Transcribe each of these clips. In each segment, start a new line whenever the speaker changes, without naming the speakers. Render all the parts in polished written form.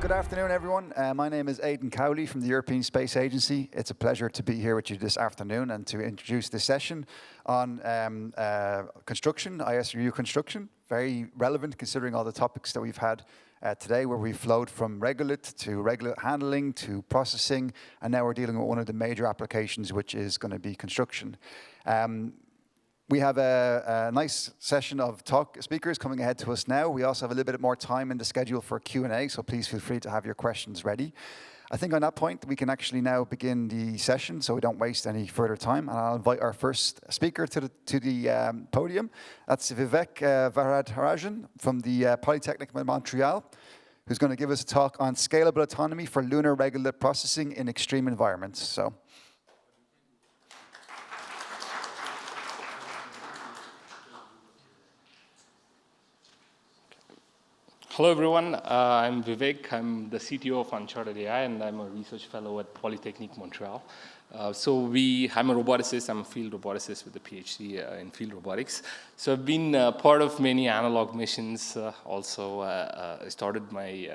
Good afternoon, everyone. My name is Aiden Cowley from the European Space Agency. It's a pleasure to be here with you this afternoon and to introduce this session on construction, ISRU construction. Very relevant considering all the topics that we've had today, where we've flowed from regolith to regolith handling to processing, and now we're dealing with one of the major applications, which is going to be construction. We have a nice session of speakers coming ahead to us now. We also have a little bit more time in the schedule for Q&A, so please feel free to have your questions ready. I think on that point, we can actually now begin the session, so we don't waste any further time. And I'll invite our first speaker to the podium. That's Vivek Varadharajan from the Polytechnic of Montreal, who's going to give us a talk on scalable autonomy for lunar regolith processing in extreme environments. So.
Hello, everyone. I'm Vivek. I'm the CTO of Uncharted AI, and I'm a research fellow at Polytechnique Montreal. I'm a roboticist. I'm a field roboticist with a PhD in field robotics. So I've been part of many analog missions. I started my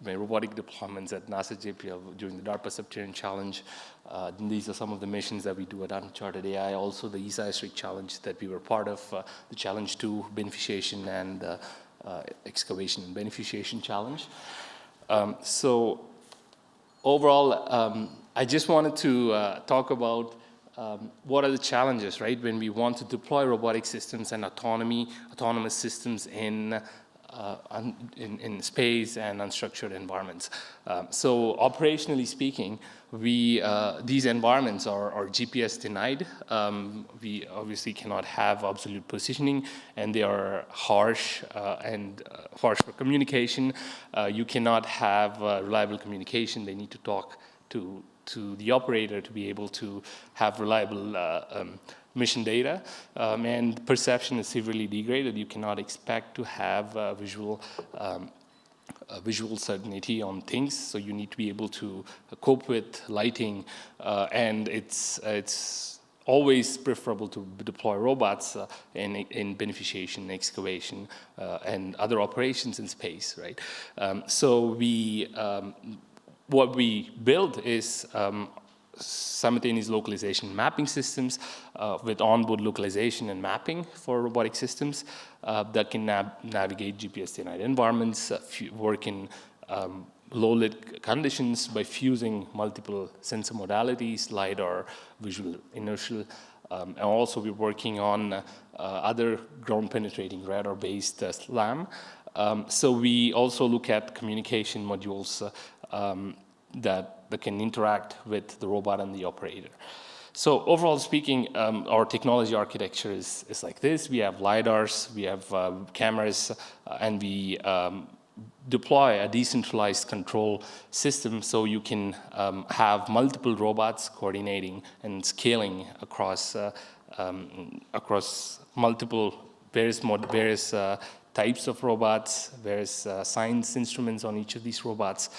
robotic deployments at NASA JPL during the DARPA Subterranean Challenge. These are some of the missions that we do at Uncharted AI. Also, the ESA Strict Challenge that we were part of, the Challenge 2 beneficiation and excavation and beneficiation challenge. Overall, I just wanted to talk about what are the challenges, right, when we want to deploy robotic systems and autonomous systems in space and unstructured environments. So operationally speaking, these environments are GPS denied. We obviously cannot have absolute positioning, and they are harsh for communication. You cannot have reliable communication. They need to talk to the operator to be able to have reliable mission data, and perception is severely degraded. You cannot expect to have visual certainty on things, so you need to be able to cope with lighting, and it's always preferable to deploy robots in beneficiation, excavation, and other operations in space, right? What we build is simultaneous localization mapping systems with onboard localization and mapping for robotic systems that can navigate GPS-denied environments, work in low-lit conditions by fusing multiple sensor modalities, LiDAR, visual inertial. And also we're working on other ground-penetrating radar-based SLAM. So we also look at communication modules that can interact with the robot and the operator. So overall speaking, our technology architecture is like this. We have LiDARs, we have cameras, and we deploy a decentralized control system so you can have multiple robots coordinating and scaling across multiple various types of robots, various science instruments on each of these robots.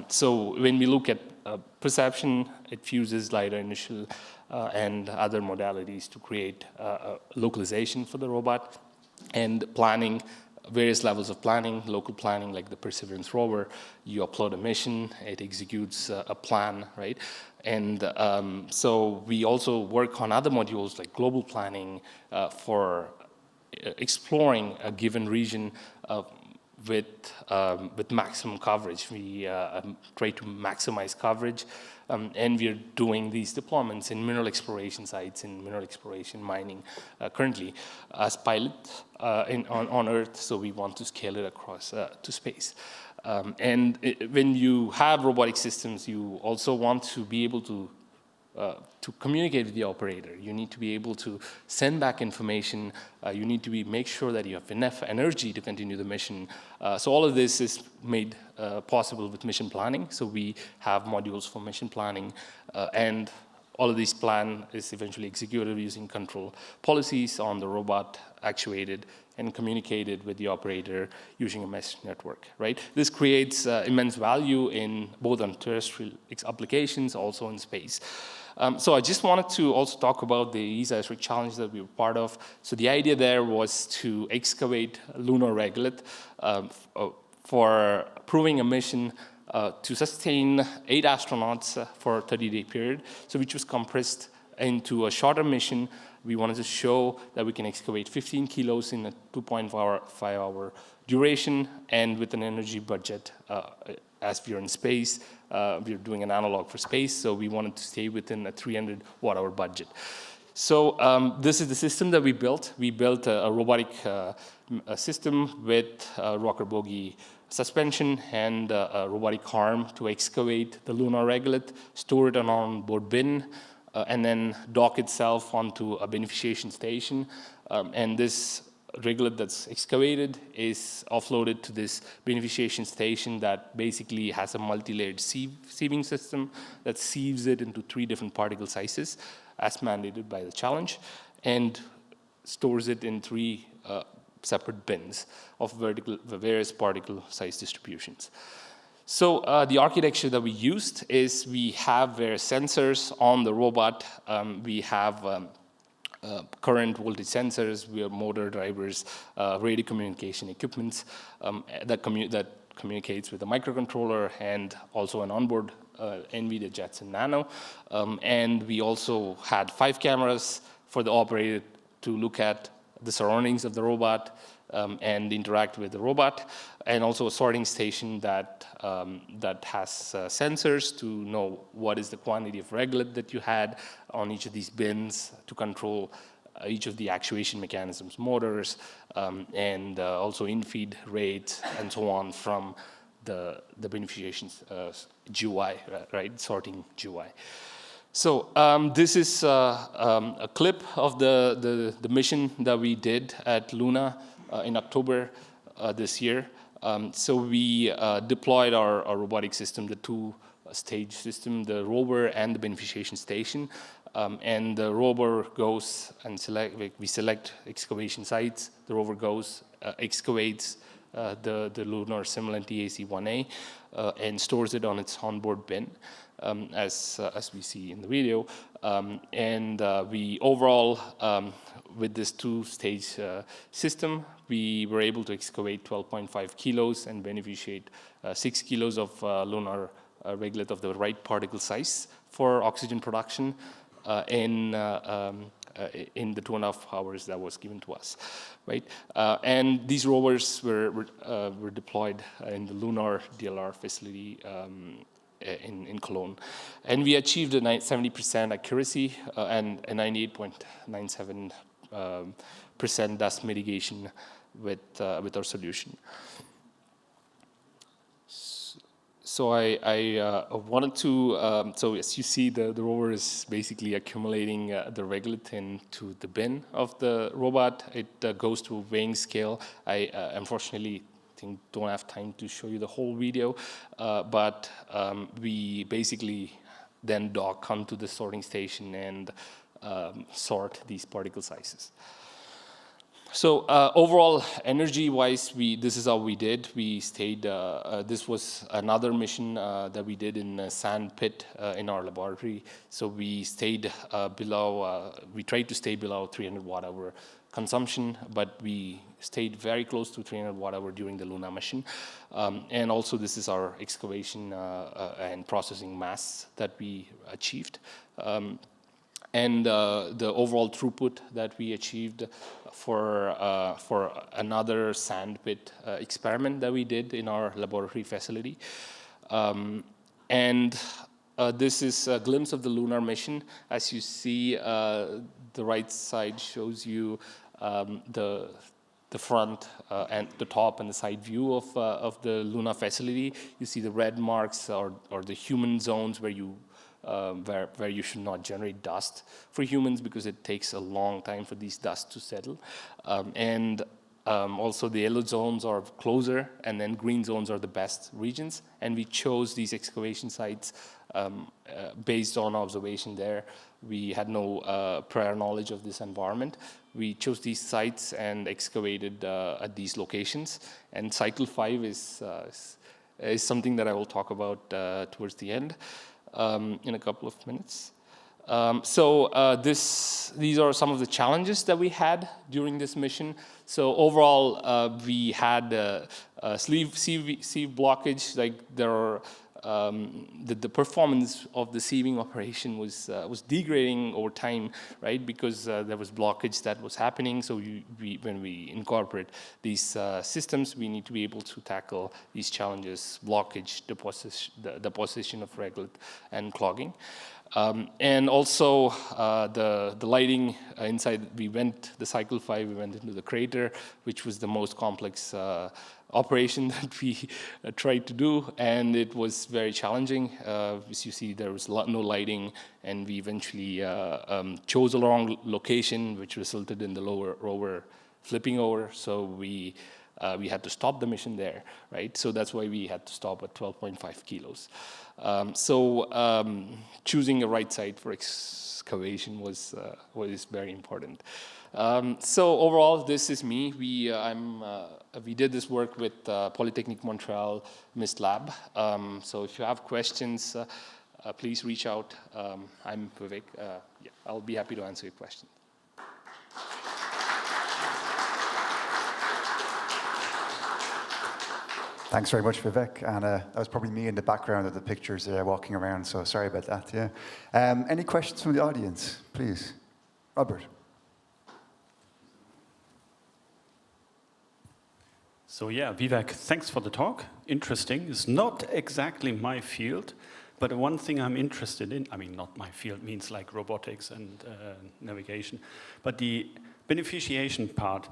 So when we look at perception, it fuses LiDAR initial and other modalities to create localization for the robot, and planning, various levels of planning, local planning like the Perseverance rover. You upload a mission, it executes a plan, right? And so we also work on other modules like global planning for exploring a given region with maximum coverage. We try to maximize coverage, and we're doing these deployments in mineral exploration sites, in mineral exploration mining currently as pilot on Earth, so we want to scale it across to space. When you have robotic systems, you also want to be able to communicate with the operator. You need to be able to send back information. You need to make sure that you have enough energy to continue the mission. So all of this is made possible with mission planning. So we have modules for mission planning, and all of these plan is eventually executed using control policies on the robot, actuated and communicated with the operator using a mesh network, right? This creates immense value in both on terrestrial applications, also in space. So I just wanted to also talk about the ESA Strict Challenge that we were part of. So the idea there was to excavate lunar regolith for proving a mission to sustain 8 astronauts for a 30-day period, so which was compressed into a shorter mission. We wanted to show that we can excavate 15 kilos in a 2.5-hour duration, and with an energy budget, as we are in space, we're doing an analog for space, so we wanted to stay within a 300 watt-hour budget. So this is the system that we built. We built a robotic system with rocker bogie suspension and a robotic arm to excavate the lunar regolith, store it on an onboard bin, and then dock itself onto a beneficiation station. And this regolith that's excavated is offloaded to this beneficiation station that basically has a multi-layered sieving system that sieves it into 3 different particle sizes, as mandated by the challenge, and stores it in 3 separate bins of various particle size distributions. So the architecture that we used is we have various sensors on the robot. We have current voltage sensors, we have motor drivers, radio communication equipments that communicates with the microcontroller, and also an onboard NVIDIA Jetson Nano. And we also had 5 cameras for the operator to look at the surroundings of the robot and interact with the robot, and also a sorting station that has sensors to know what is the quantity of regolith that you had on each of these bins to control each of the actuation mechanisms, motors, and also in-feed rates, and so on from the beneficiation GUI, right, sorting GUI. So this is a clip of the mission that we did at Luna in October this year. So we deployed our robotic system, the 2-stage system, the rover and the beneficiation station. And the rover goes and we select excavation sites. The rover goes, excavates the lunar simulant EAC-1A and stores it on its onboard bin, as we see in the video. And we overall, with this 2-stage system, we were able to excavate 12.5 kilos and beneficiate 6 kilos of lunar regolith of the right particle size for oxygen production in the 2.5 hours that was given to us, right? And these rovers were deployed in the lunar DLR facility in Cologne. And we achieved a 70% accuracy and a 98.97% dust mitigation with our solution. So I wanted to, so as you see, the rover is basically accumulating the regolith into the bin of the robot. It goes to a weighing scale. I unfortunately don't have time to show you the whole video, but we basically then dock onto the sorting station and sort these particle sizes. So overall, energy-wise, this is how we did. We stayed, this was another mission that we did in a sand pit in our laboratory. So we stayed below, we tried to stay below 300 watt-hour consumption, but we stayed very close to 300 watt-hour during the Luna mission. And also this is our excavation and processing mass that we achieved. And the overall throughput that we achieved for another sand pit experiment that we did in our laboratory facility. And this is a glimpse of the lunar mission. As you see, the right side shows you the front and the top and the side view of the Luna facility. You see the red marks or the human zones where you should not generate dust for humans because it takes a long time for these dust to settle. And also the yellow zones are closer, and then green zones are the best regions. And we chose these excavation sites based on observation there. We had no prior knowledge of this environment. We chose these sites and excavated at these locations. And cycle 5 is something that I will talk about towards the end. In a couple of minutes. These are some of the challenges that we had during this mission. So overall, we had sieve blockage, like there are the performance of the sieving operation was degrading over time, right? Because there was blockage that was happening. So when we incorporate these systems, we need to be able to tackle these challenges: blockage, deposition of regolith, and clogging. And also the lighting inside. The cycle 5. We went into the crater, which was the most complex operation that we tried to do, and it was very challenging. As you see, there was no lighting, and we eventually chose a wrong location, which resulted in the lower rover flipping over. So we had to stop the mission there, right? So that's why we had to stop at 12.5 kilos. Choosing a right site for excavation was very important. So overall, this is me. We did this work with Polytechnique Montreal Mist Lab. So if you have questions, please reach out. I'm Vivek. Yeah, I'll be happy to answer your questions.
Thanks very much, Vivek. And that was probably me in the background of the pictures there walking around, so sorry about that, yeah. Any questions from the audience, please? Robert.
So yeah, Vivek, thanks for the talk. Interesting. It's not exactly my field, but one thing I'm interested in, I mean, not my field means like robotics and navigation, but the beneficiation part.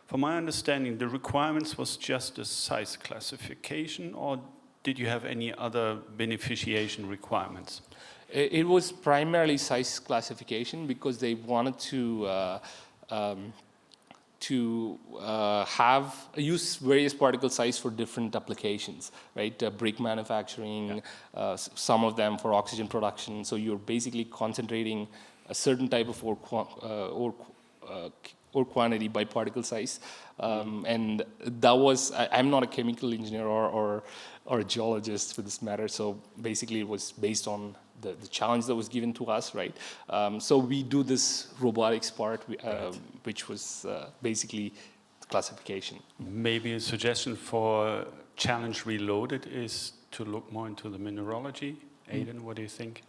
From my understanding, the requirements was just a size classification, or did you have any other beneficiation requirements?
It was primarily size classification because they wanted to use various particle size for different applications, right? Brick manufacturing, yeah. Some of them for oxygen production. So you're basically concentrating a certain type of ore quantity by particle size. And that was, I'm not a chemical engineer or a geologist for this matter, so basically it was based on the challenge that was given to us, right? So we do this robotics part, which was basically classification.
Maybe a suggestion for Challenge Reloaded is to look more into the mineralogy. Aiden, what do you think?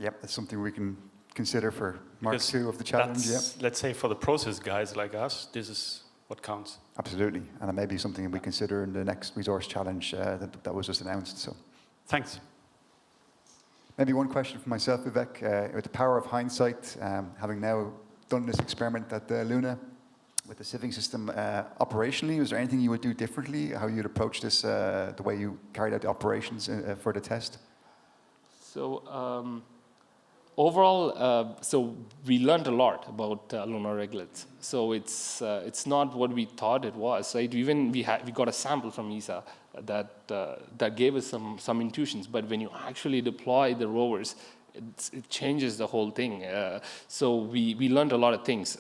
Yep, that's something we can consider for Mark 2 of the challenge. Yeah.
Let's say for the process guys like us, this is what counts.
Absolutely, and it may be something we consider in the next resource challenge that was just announced. So,
thanks.
Maybe one question for myself, Vivek. With the power of hindsight, having now done this experiment at Luna with the sieving system operationally, was there anything you would do differently? How you'd approach this, the way you carried out the operations for the test?
So. Overall, so we learned a lot about lunar regoliths. So it's not what we thought it was, right? Even we got a sample from ESA that gave us some intuitions. But when you actually deploy the rovers, it changes the whole thing. So we learned a lot of things.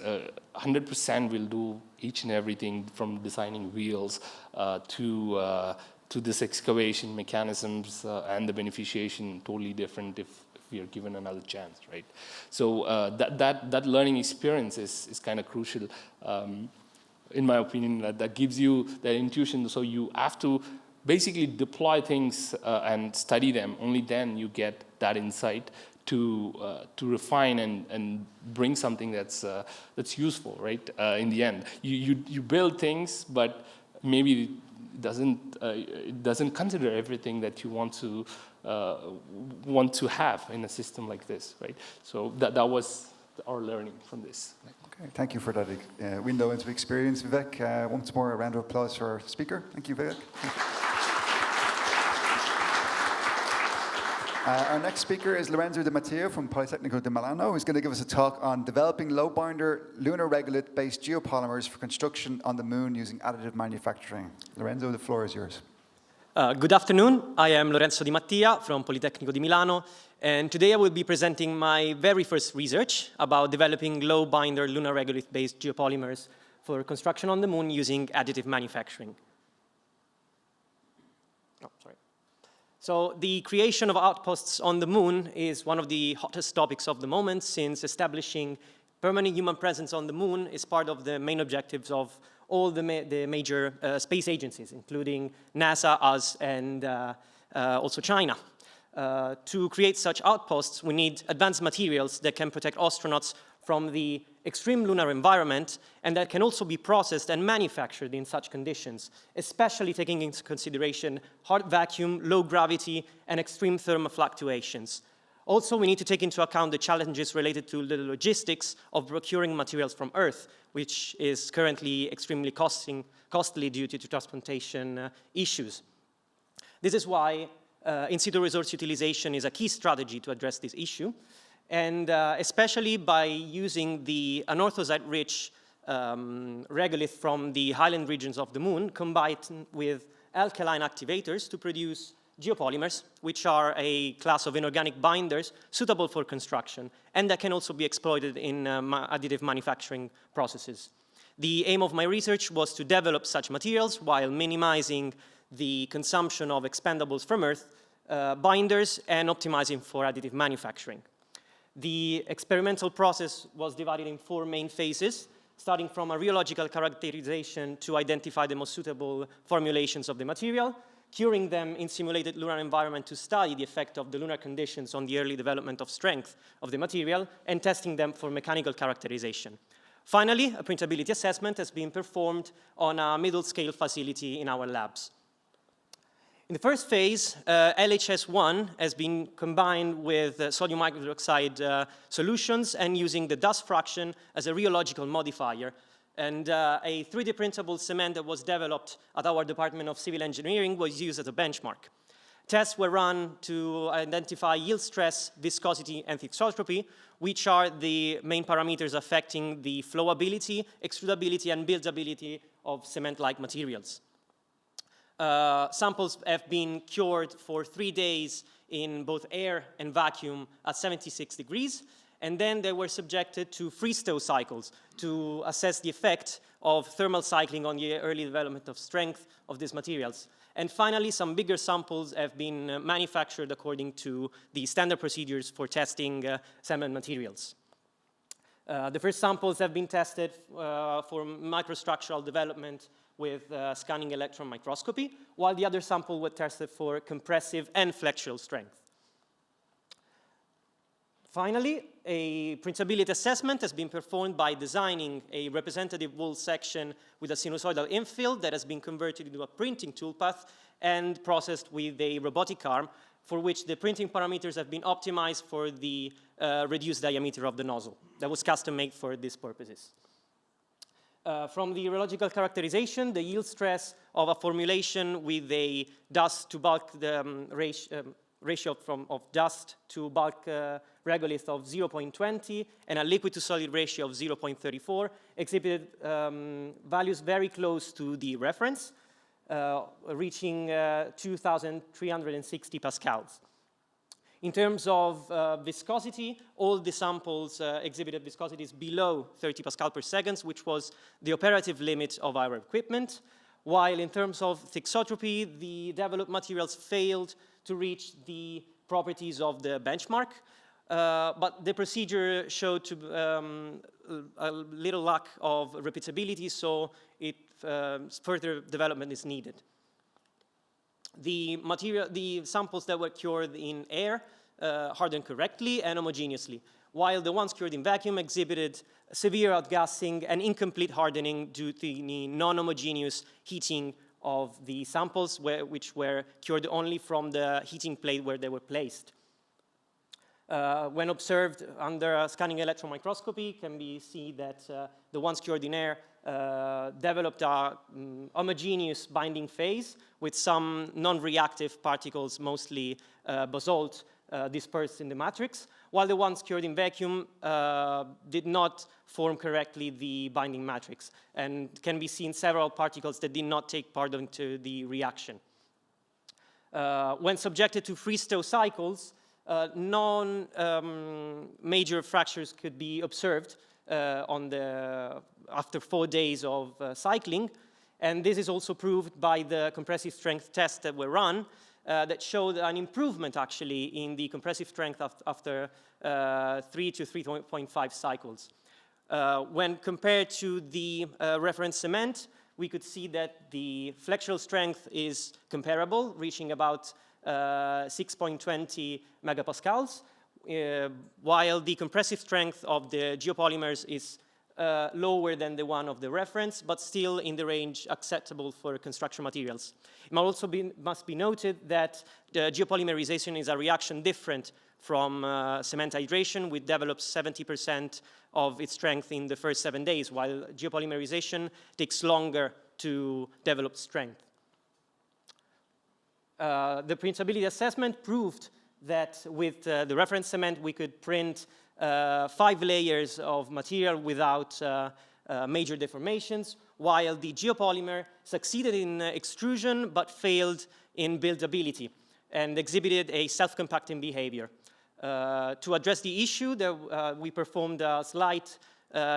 100% will do each and everything from designing wheels to this excavation mechanisms and the beneficiation. Totally different if we are given another chance, right? So that learning experience is kind of crucial, in my opinion. That gives you that intuition. So you have to basically deploy things and study them. Only then you get that insight to refine and bring something that's useful, right? In the end, you build things, but maybe it doesn't consider everything that you want to have in a system like this, right? So that was our learning from this.
Okay, thank you for that window into experience, Vivek. Once more, a round of applause for our speaker. Thank you, Vivek. Our next speaker is Lorenzo Di Mattia from Politecnico di Milano, who's going to give us a talk on developing low-binder lunar regolith-based geopolymers for construction on the moon using additive manufacturing. Lorenzo, the floor is yours.
Good afternoon. I am Lorenzo Di Mattia from Politecnico di Milano, and today I will be presenting my very first research about developing low-binder lunar regolith-based geopolymers for construction on the moon using additive manufacturing. Oh, sorry. So the creation of outposts on the moon is one of the hottest topics of the moment, since establishing permanent human presence on the moon is part of the main objectives of all the major space agencies, including NASA, us, and also China. To create such outposts, we need advanced materials that can protect astronauts from the extreme lunar environment and that can also be processed and manufactured in such conditions, especially taking into consideration hard vacuum, low gravity, and extreme thermal fluctuations. Also, we need to take into account the challenges related to the logistics of procuring materials from Earth, which is currently extremely costly due to transportation issues. This is why in situ resource utilization is a key strategy to address this issue, and especially by using the anorthosite-rich regolith from the highland regions of the moon combined with alkaline activators to produce geopolymers, which are a class of inorganic binders suitable for construction and that can also be exploited in additive manufacturing processes. The aim of my research was to develop such materials while minimizing the consumption of expendables from Earth, binders, and optimizing for additive manufacturing. The experimental process was divided in 4 main phases, starting from a rheological characterization to identify the most suitable formulations of the material, curing them in simulated lunar environment to study the effect of the lunar conditions on the early development of strength of the material, and testing them for mechanical characterization. Finally, a printability assessment has been performed on a middle-scale facility in our labs. In the first phase, LHS1 has been combined with sodium hydroxide solutions and using the dust fraction as a rheological modifier. And a 3D printable cement that was developed at our Department of Civil Engineering was used as a benchmark. Tests were run to identify yield stress, viscosity, and thixotropy, which are the main parameters affecting the flowability, extrudability, and buildability of cement-like materials. Samples have been cured for 3 days in both air and vacuum at 76 degrees, and then they were subjected to freeze-thaw cycles to assess the effect of thermal cycling on the early development of strength of these materials. And finally, some bigger samples have been manufactured according to the standard procedures for testing cement materials. The first samples have been tested for microstructural development with scanning electron microscopy, while the other sample was tested for compressive and flexural strength. Finally, a printability assessment has been performed by designing a representative wall section with a sinusoidal infill that has been converted into a printing toolpath and processed with a robotic arm, for which the printing parameters have been optimized for the reduced diameter of the nozzle that was custom-made for these purposes. From the rheological characterization, the yield stress of a formulation with a dust to bulk ratio of dust to bulk regolith of 0.20 and a liquid to solid ratio of 0.34 exhibited values very close to the reference, reaching 2,360 pascals. In terms of viscosity, all the samples exhibited viscosities below 30 pascal per second, which was the operative limit of our equipment, while in terms of thixotropy, the developed materials failed to reach the properties of the benchmark, but the procedure showed a little lack of repeatability, so further development is needed. The samples that were cured in air hardened correctly and homogeneously, while the ones cured in vacuum exhibited severe outgassing and incomplete hardening due to the non-homogeneous heating of the samples, which were cured only from the heating plate where they were placed. When observed under a scanning electron microscopy, can be seen that the ones cured in air developed a homogeneous binding phase with some non-reactive particles, mostly basalt, dispersed in the matrix, while the ones cured in vacuum did not form correctly the binding matrix, and can be seen several particles that did not take part into the reaction. When subjected to freeze-thaw cycles, non-major fractures could be observed after 4 days of cycling, and this is also proved by the compressive strength tests that were run that showed an improvement actually in the compressive strength after 3 to 3.5 cycles. When compared to the reference cement, we could see that the flexural strength is comparable, reaching about 6.20 megapascals, while the compressive strength of the geopolymers is lower than the one of the reference, but still in the range acceptable for construction materials. It must be noted that the geopolymerization is a reaction different from cement hydration, which develops 70% of its strength in the first 7 days, while geopolymerization takes longer to develop strength. The printability assessment proved that with the reference cement, we could print 5 layers of material without major deformations, while the geopolymer succeeded in extrusion but failed in buildability and exhibited a self-compacting behavior. To address the issue, we performed a slight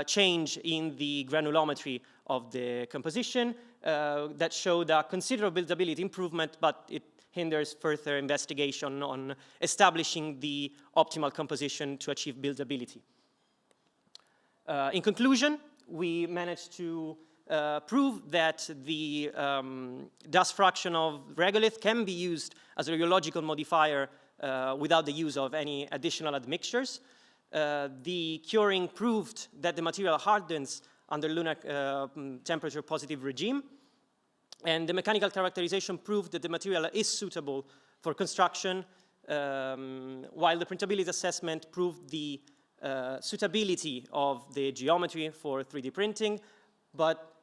change in the granulometry of the composition that showed a considerable buildability improvement, but it hinders further investigation on establishing the optimal composition to achieve buildability. In conclusion, we managed to prove that the dust fraction of regolith can be used as a rheological modifier without the use of any additional admixtures. The curing proved that the material hardens under lunar temperature positive regime, and the mechanical characterization proved that the material is suitable for construction, while the printability assessment proved the suitability of the geometry for 3D printing, but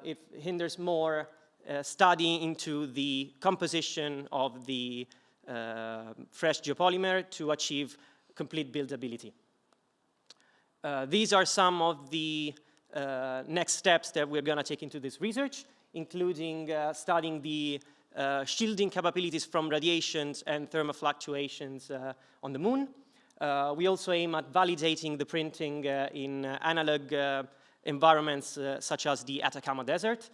it hinders more study into the composition of the fresh geopolymer to achieve complete buildability. These are some of the next steps that we're going to take into this research, including studying the shielding capabilities from radiations and thermal fluctuations on the moon. We also aim at validating the printing in analog environments such as the Atacama Desert,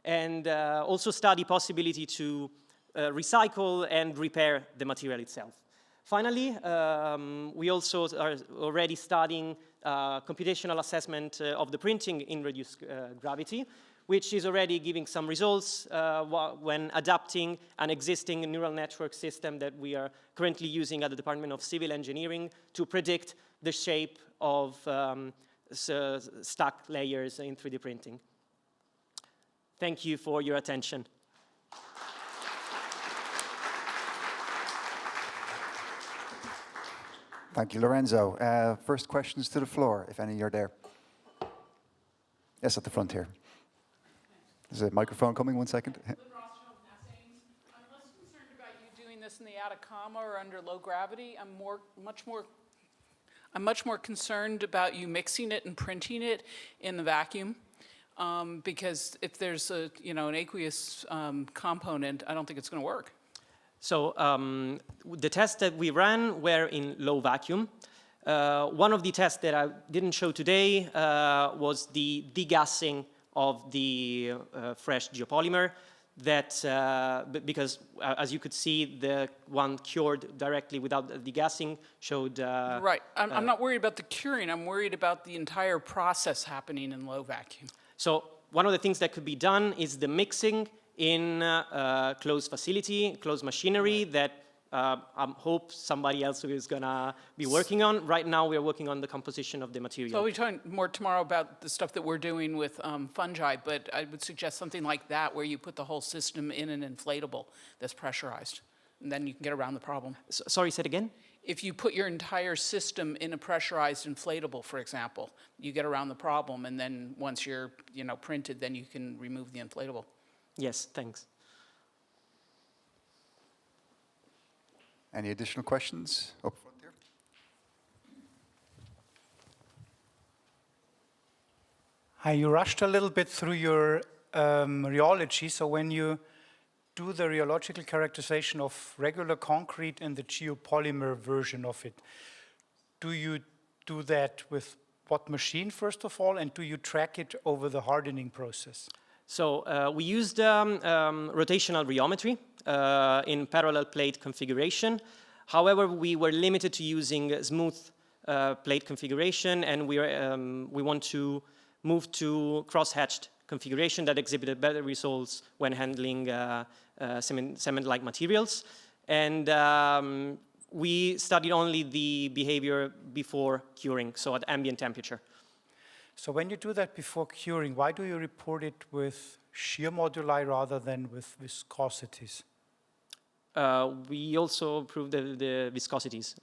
and also study possibility to recycle and repair the material itself. Finally, we also are already studying computational assessment of the printing in reduced gravity, which is already giving some results when adapting an existing neural network system that we are currently using at the Department of Civil Engineering to predict the shape of stack layers in 3D printing. Thank you for your attention.
Thank you, Lorenzo. First questions to the floor, if any are there. Yes, at the front here. There's a microphone coming, 1 second.
I'm less concerned about you doing this in the Atacama or under low gravity. I'm much more concerned about you mixing it and printing it in the vacuum, because if there's an aqueous component, I don't think it's going to work.
So the tests that we ran were in low vacuum. One of the tests that I didn't show today was the degassing of the fresh geopolymer, that because as you could see, the one cured directly without degassing showed...
right. I'm not worried about the curing. I'm worried about the entire process happening in low vacuum.
So one of the things that could be done is the mixing in closed facility, closed machinery that I hope somebody else is going to be working on. Right now, we are working on the composition of the material.
So we'll be talking more tomorrow about the stuff that we're doing with fungi, but I would suggest something like that where you put the whole system in an inflatable that's pressurized, and then you can get around the problem.
Sorry, say it again?
If you put your entire system in a pressurized inflatable, for example, you get around the problem, and then once you're printed, then you can remove the inflatable.
Yes, thanks.
Any additional questions up front here?
Hi, you rushed a little bit through your rheology. So when you do the rheological characterization of regular concrete and the geopolymer version of it, do you do that with what machine, first of all, and do you track it over the hardening process?
So we used rotational rheometry in parallel plate configuration. However, we were limited to using smooth plate configuration, and we want to move to cross-hatched configuration that exhibited better results when handling cement-like materials. And we studied only the behavior before curing, so at ambient temperature.
So when you do that before curing, why do you report it with shear moduli rather than with viscosities?
We also proved the viscosities.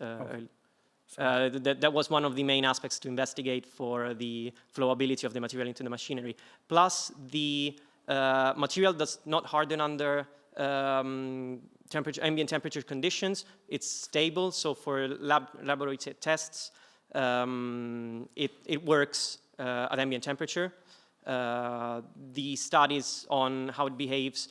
That was one of the main aspects to investigate for the flowability of the material into the machinery. Plus, the material does not harden under ambient temperature conditions. It's stable, so for laboratory tests, it works at ambient temperature. The studies on how it behaves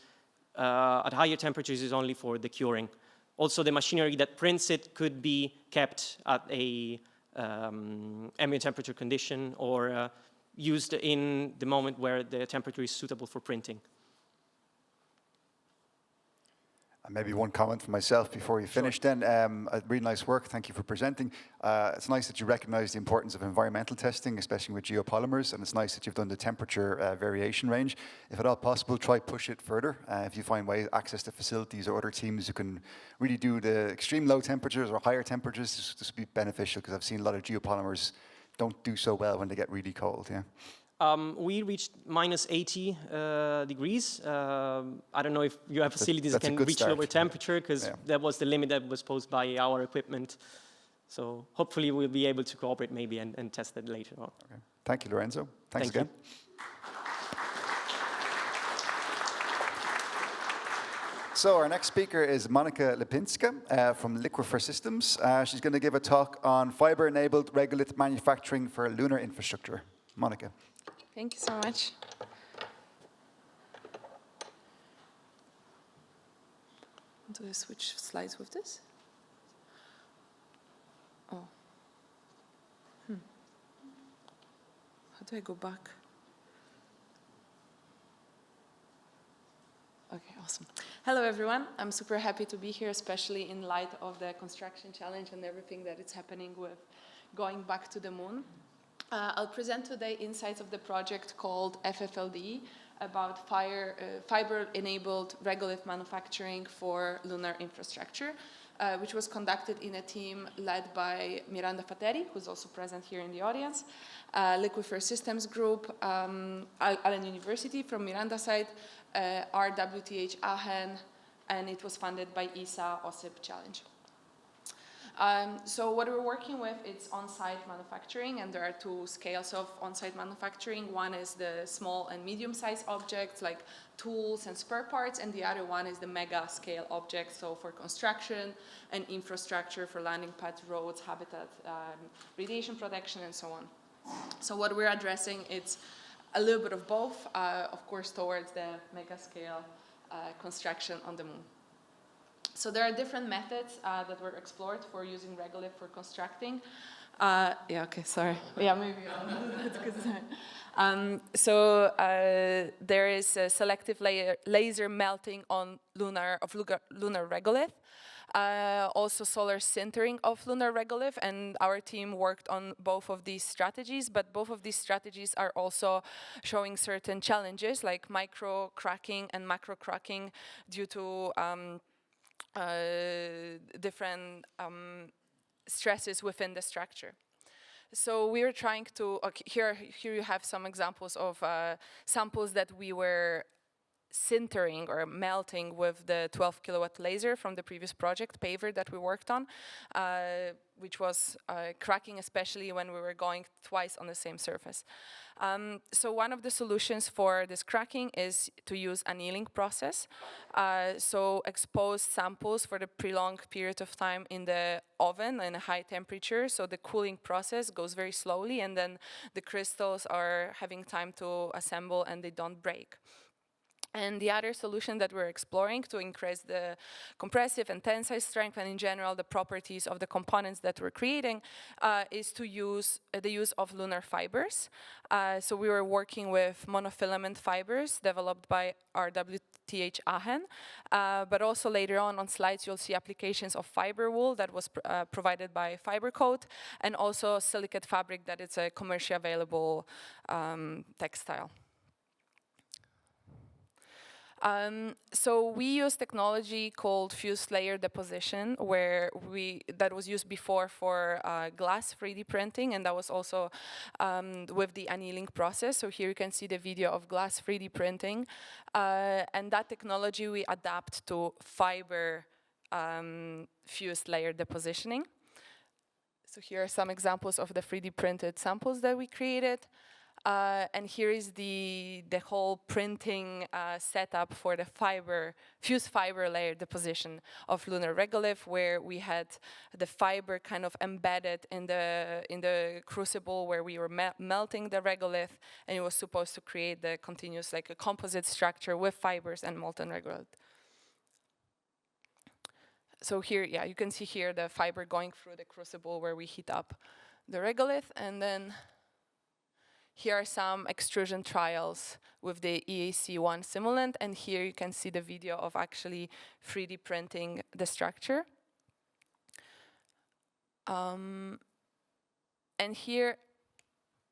at higher temperatures is only for the curing. Also, the machinery that prints it could be kept at a ambient temperature condition or used in the moment where the temperature is suitable for printing.
Maybe one comment from myself before you finish then. Really nice work, thank you for presenting. It's nice that you recognize the importance of environmental testing, especially with geopolymers, and it's nice that you've done the temperature variation range. If at all possible, try push it further. If you find ways, access to facilities or other teams who can really do the extreme low temperatures or higher temperatures, this would be beneficial, because I've seen a lot of geopolymers don't do so well when they get really cold, yeah.
We reached minus 80 degrees. I don't know if you have facilities that can reach lower temperature, because that was the limit that was posed by our equipment. So hopefully we'll be able to cooperate maybe and test that later on.
Okay. Thank you, Lorenzo. Thanks again. So our next speaker is Monika Lipińska from Liquifer Systems. She's going to give a talk on fiber-enabled regolith manufacturing for lunar infrastructure. Monika.
Thank you so much. Do I switch slides with this? Oh. How do I go back? Okay, awesome. Hello, everyone. I'm super happy to be here, especially in light of the construction challenge and everything that is happening with going back to the moon. I'll present today insights of the project called FFLD about fiber-enabled regolith manufacturing for lunar infrastructure, which was conducted in a team led by Miranda Fateri, who's also present here in the audience, Liquifer Systems Group, Allen University from Miranda's side, RWTH Aachen, and it was funded by ESA OSIP Challenge. So what we're working with is on-site manufacturing, and there are two scales of on-site manufacturing. One is the small and medium-sized objects like tools and spare parts, and the other one is the mega-scale objects, so for construction and infrastructure for landing pads, roads, habitat, radiation protection, and so on. So what we're addressing is a little bit of both, of course, towards the mega-scale construction on the moon. So there are different methods that were explored for using regolith for constructing. Yeah, okay, sorry. Yeah, maybe that's good. There is a selective laser melting on lunar regolith. Also solar sintering of lunar regolith, and our team worked on both of these strategies, but both of these strategies are also showing certain challenges like micro cracking and macro cracking due to different stresses within the structure. So we are trying to, here you have some examples of samples that we were sintering or melting with the 12 kilowatt laser from the previous project, Paver, that we worked on, which was cracking, especially when we were going twice on the same surface. So one of the solutions for this cracking is to use annealing process. So expose samples for the prolonged period of time in the oven in a high temperature, so the cooling process goes very slowly, and then the crystals are having time to assemble and they don't break. And the other solution that we're exploring to increase the compressive and tensile strength and in general the properties of the components that we're creating is to use the use of lunar fibers. So we were working with monofilament fibers developed by RWTH Aachen, but also later on slides you'll see applications of fiber wool that was provided by Fibercoat, and also silicate fabric that is a commercially available textile. So we use technology called fused layer deposition, that was used before for glass 3D printing, and that was also with the annealing process. So here you can see the video of glass 3D printing, and that technology we adapt to fiber fused layer depositioning. So here are some examples of the 3D printed samples that we created. And here is the whole printing setup for the fused fiber layer deposition of lunar regolith, where we had the fiber kind of embedded in the crucible where we were melting the regolith, and it was supposed to create the continuous, like a composite structure with fibers and molten regolith. So here, yeah, you can see here the fiber going through the crucible where we heat up the regolith, and then here are some extrusion trials with the EAC1 simulant, and here you can see the video of actually 3D printing the structure. And here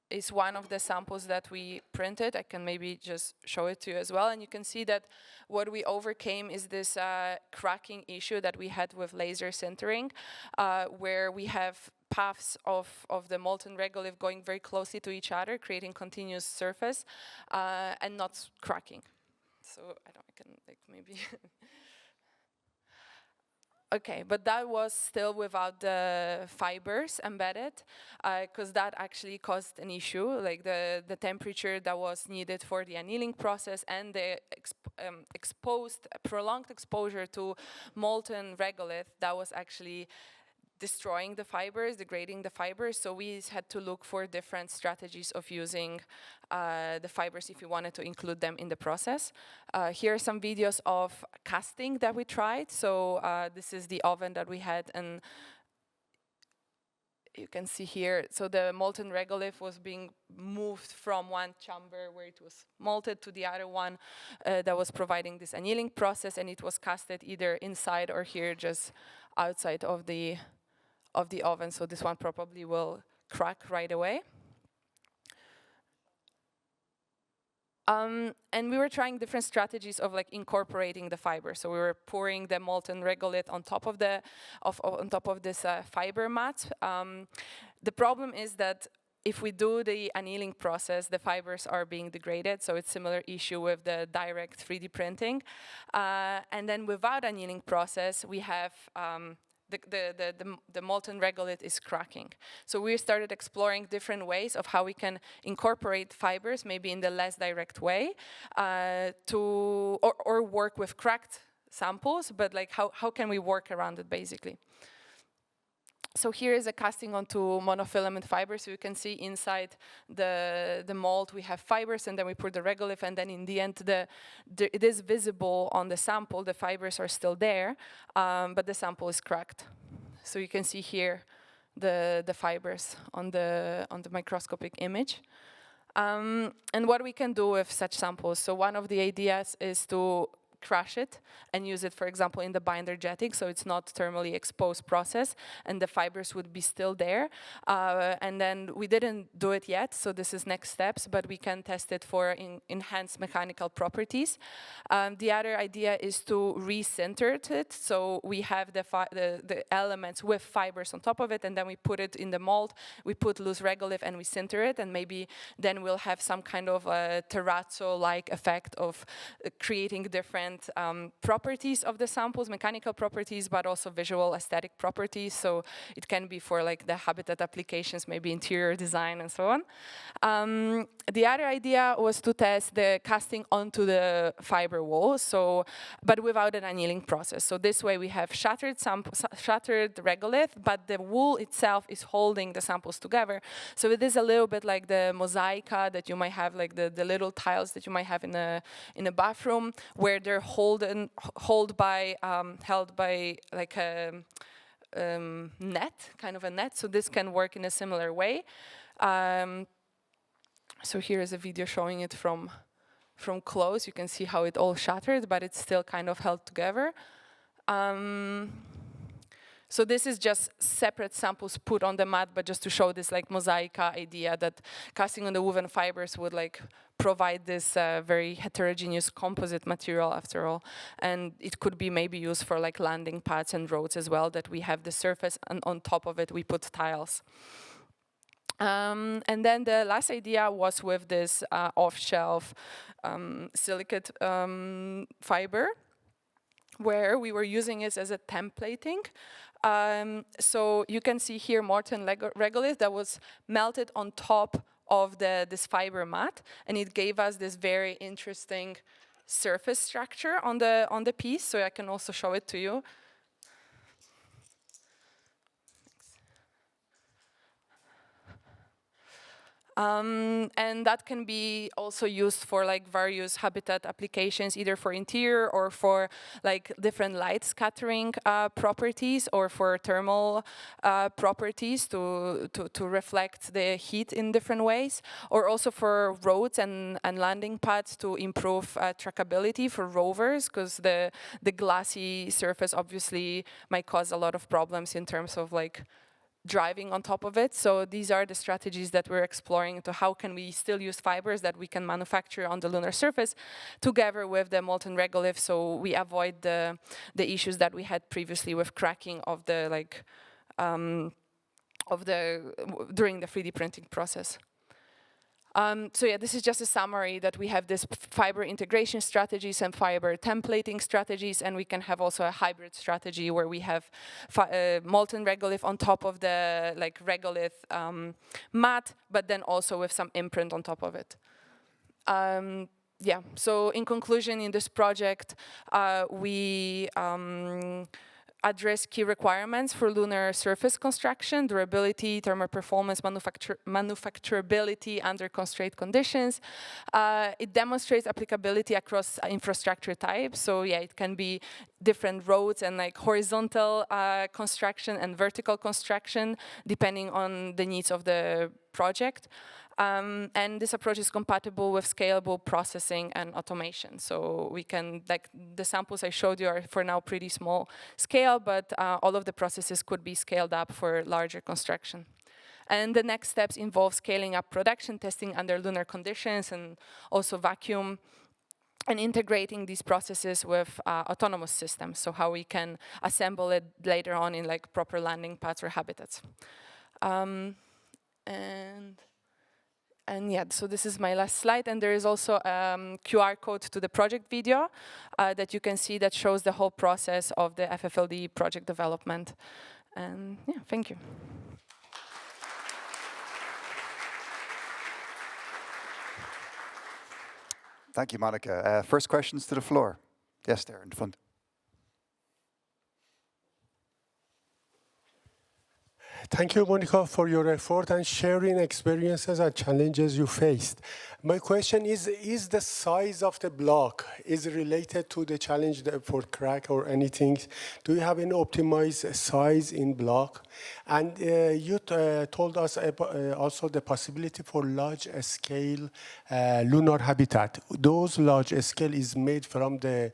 is one of the samples that we printed. I can maybe just show it to you as well. And you can see that what we overcame is this cracking issue that we had with laser sintering, where we have paths of the molten regolith going very closely to each other, creating continuous surface and not cracking. So I can like maybe. Okay, but that was still without the fibers embedded, because that actually caused an issue, like the temperature that was needed for the annealing process and the prolonged exposure to molten regolith that was actually destroying the fibers, degrading the fibers. So we had to look for different strategies of using the fibers if we wanted to include them in the process. Here are some videos of casting that we tried. So this is the oven that we had, and you can see here, so the molten regolith was being moved from one chamber where it was molted to the other one that was providing this annealing process, and it was casted either inside or here just outside of the oven, so this one probably will crack right away. And we were trying different strategies of like incorporating the fiber. So we were pouring the molten regolith on top of this fiber mat. The problem is that if we do the annealing process, the fibers are being degraded, so it's a similar issue with the direct 3D printing. And then without annealing process, we have the molten regolith is cracking. So we started exploring different ways of how we can incorporate fibers, maybe in the less direct way, or work with cracked samples, but like how can we work around it basically? So here is a casting onto monofilament fibers. So you can see inside the mold we have fibers, and then we put the regolith, and then in the end it is visible on the sample. The fibers are still there, but the sample is cracked. So you can see here the fibers on the microscopic image. And what we can do with such samples. So one of the ideas is to crush it and use it, for example, in the binder jetting, so it's not thermally exposed process, and the fibers would be still there. And then we didn't do it yet, so this is next steps, but we can test it for enhanced mechanical properties. The other idea is to re-sinter it, so we have the elements with fibers on top of it, and then we put it in the mold, we put loose regolith and we sinter it, and maybe then we'll have some kind of a terrazzo-like effect of creating different different properties of the samples, mechanical properties, but also visual aesthetic properties. So it can be for like the habitat applications, maybe interior design and so on. The other idea was to test the casting onto the fiber wall, so, but without an annealing process. So this way we have shattered regolith, but the wool itself is holding the samples together. So it is a little bit like the mosaica that you might have, like the little tiles that you might have in a bathroom, where they're held by like a net, kind of a net. So this can work in a similar way. So here is a video showing it from close. You can see how it all shattered, but it's still kind of held together. So this is just separate samples put on the mat, but just to show this like mosaica idea that casting on the woven fibers would like provide this very heterogeneous composite material after all. And it could be maybe used for like landing pads and roads as well, that we have the surface and on top of it we put tiles. And then the last idea was with this off-shelf silicate fiber, where we were using it as a templating. So you can see here molten regolith that was melted on top of this fiber mat, and it gave us this very interesting surface structure on the piece. So I can also show it to you. And that can be also used for like various habitat applications, either for interior or for like different light scattering properties, or for thermal properties to reflect the heat in different ways, or also for roads and landing pads to improve trackability for rovers, because the glassy surface obviously might cause a lot of problems in terms of like driving on top of it. So these are the strategies that we're exploring to how can we still use fibers that we can manufacture on the lunar surface together with the molten regolith, so we avoid the issues that we had previously with cracking of the like during the 3D printing process. So yeah, this is just a summary that we have this fiber integration strategies and fiber templating strategies, and we can have also a hybrid strategy where we have molten regolith on top of the like regolith mat, but then also with some imprint on top of it. Yeah, so in conclusion, in this project, we address key requirements for lunar surface construction: durability, thermal performance, manufacturability under constrained conditions. It demonstrates applicability across infrastructure types. So yeah, it can be different roads and like horizontal construction and vertical construction, depending on the needs of the project. And this approach is compatible with scalable processing and automation. So we can, like the samples I showed you are for now pretty small scale, but all of the processes could be scaled up for larger construction. And the next steps involve scaling up production, testing under lunar conditions, and also vacuum, and integrating these processes with autonomous systems, so how we can assemble it later on in like proper landing pads or habitats. And yeah, so this is my last slide, and there is also a QR code to the project video that you can see that shows the whole process of the FFLD project development. And yeah, thank you.
Thank you, Monika. First questions to the floor. Yes, there in the front.
Thank you, Monika, for your effort and sharing experiences and challenges you faced. My question is the size of the block is related to the challenge for crack or anything? Do you have an optimized size in block? And you told us also the possibility for large-scale lunar habitat. Those large-scale is made from the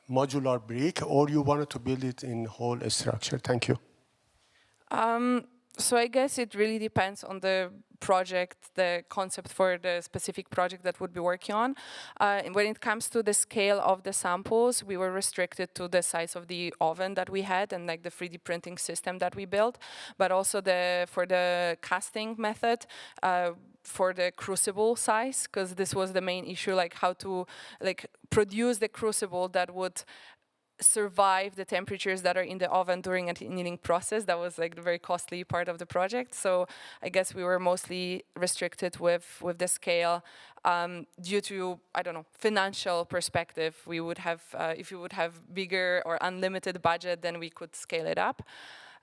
modular brick, or you wanted to build it in whole structure? Thank you.
So I guess it really depends on the project, the concept for the specific project that would be working on. And when it comes to the scale of the samples, we were restricted to the size of the oven that we had and like the 3D printing system that we built, but also for the casting method, for the crucible size, because this was the main issue, like how to produce the crucible that would survive the temperatures that are in the oven during an annealing process. That was like the very costly part of the project. So I guess we were mostly restricted with the scale due to, I don't know, financial perspective. We would have, if we would have bigger or unlimited budget, then we could scale it up.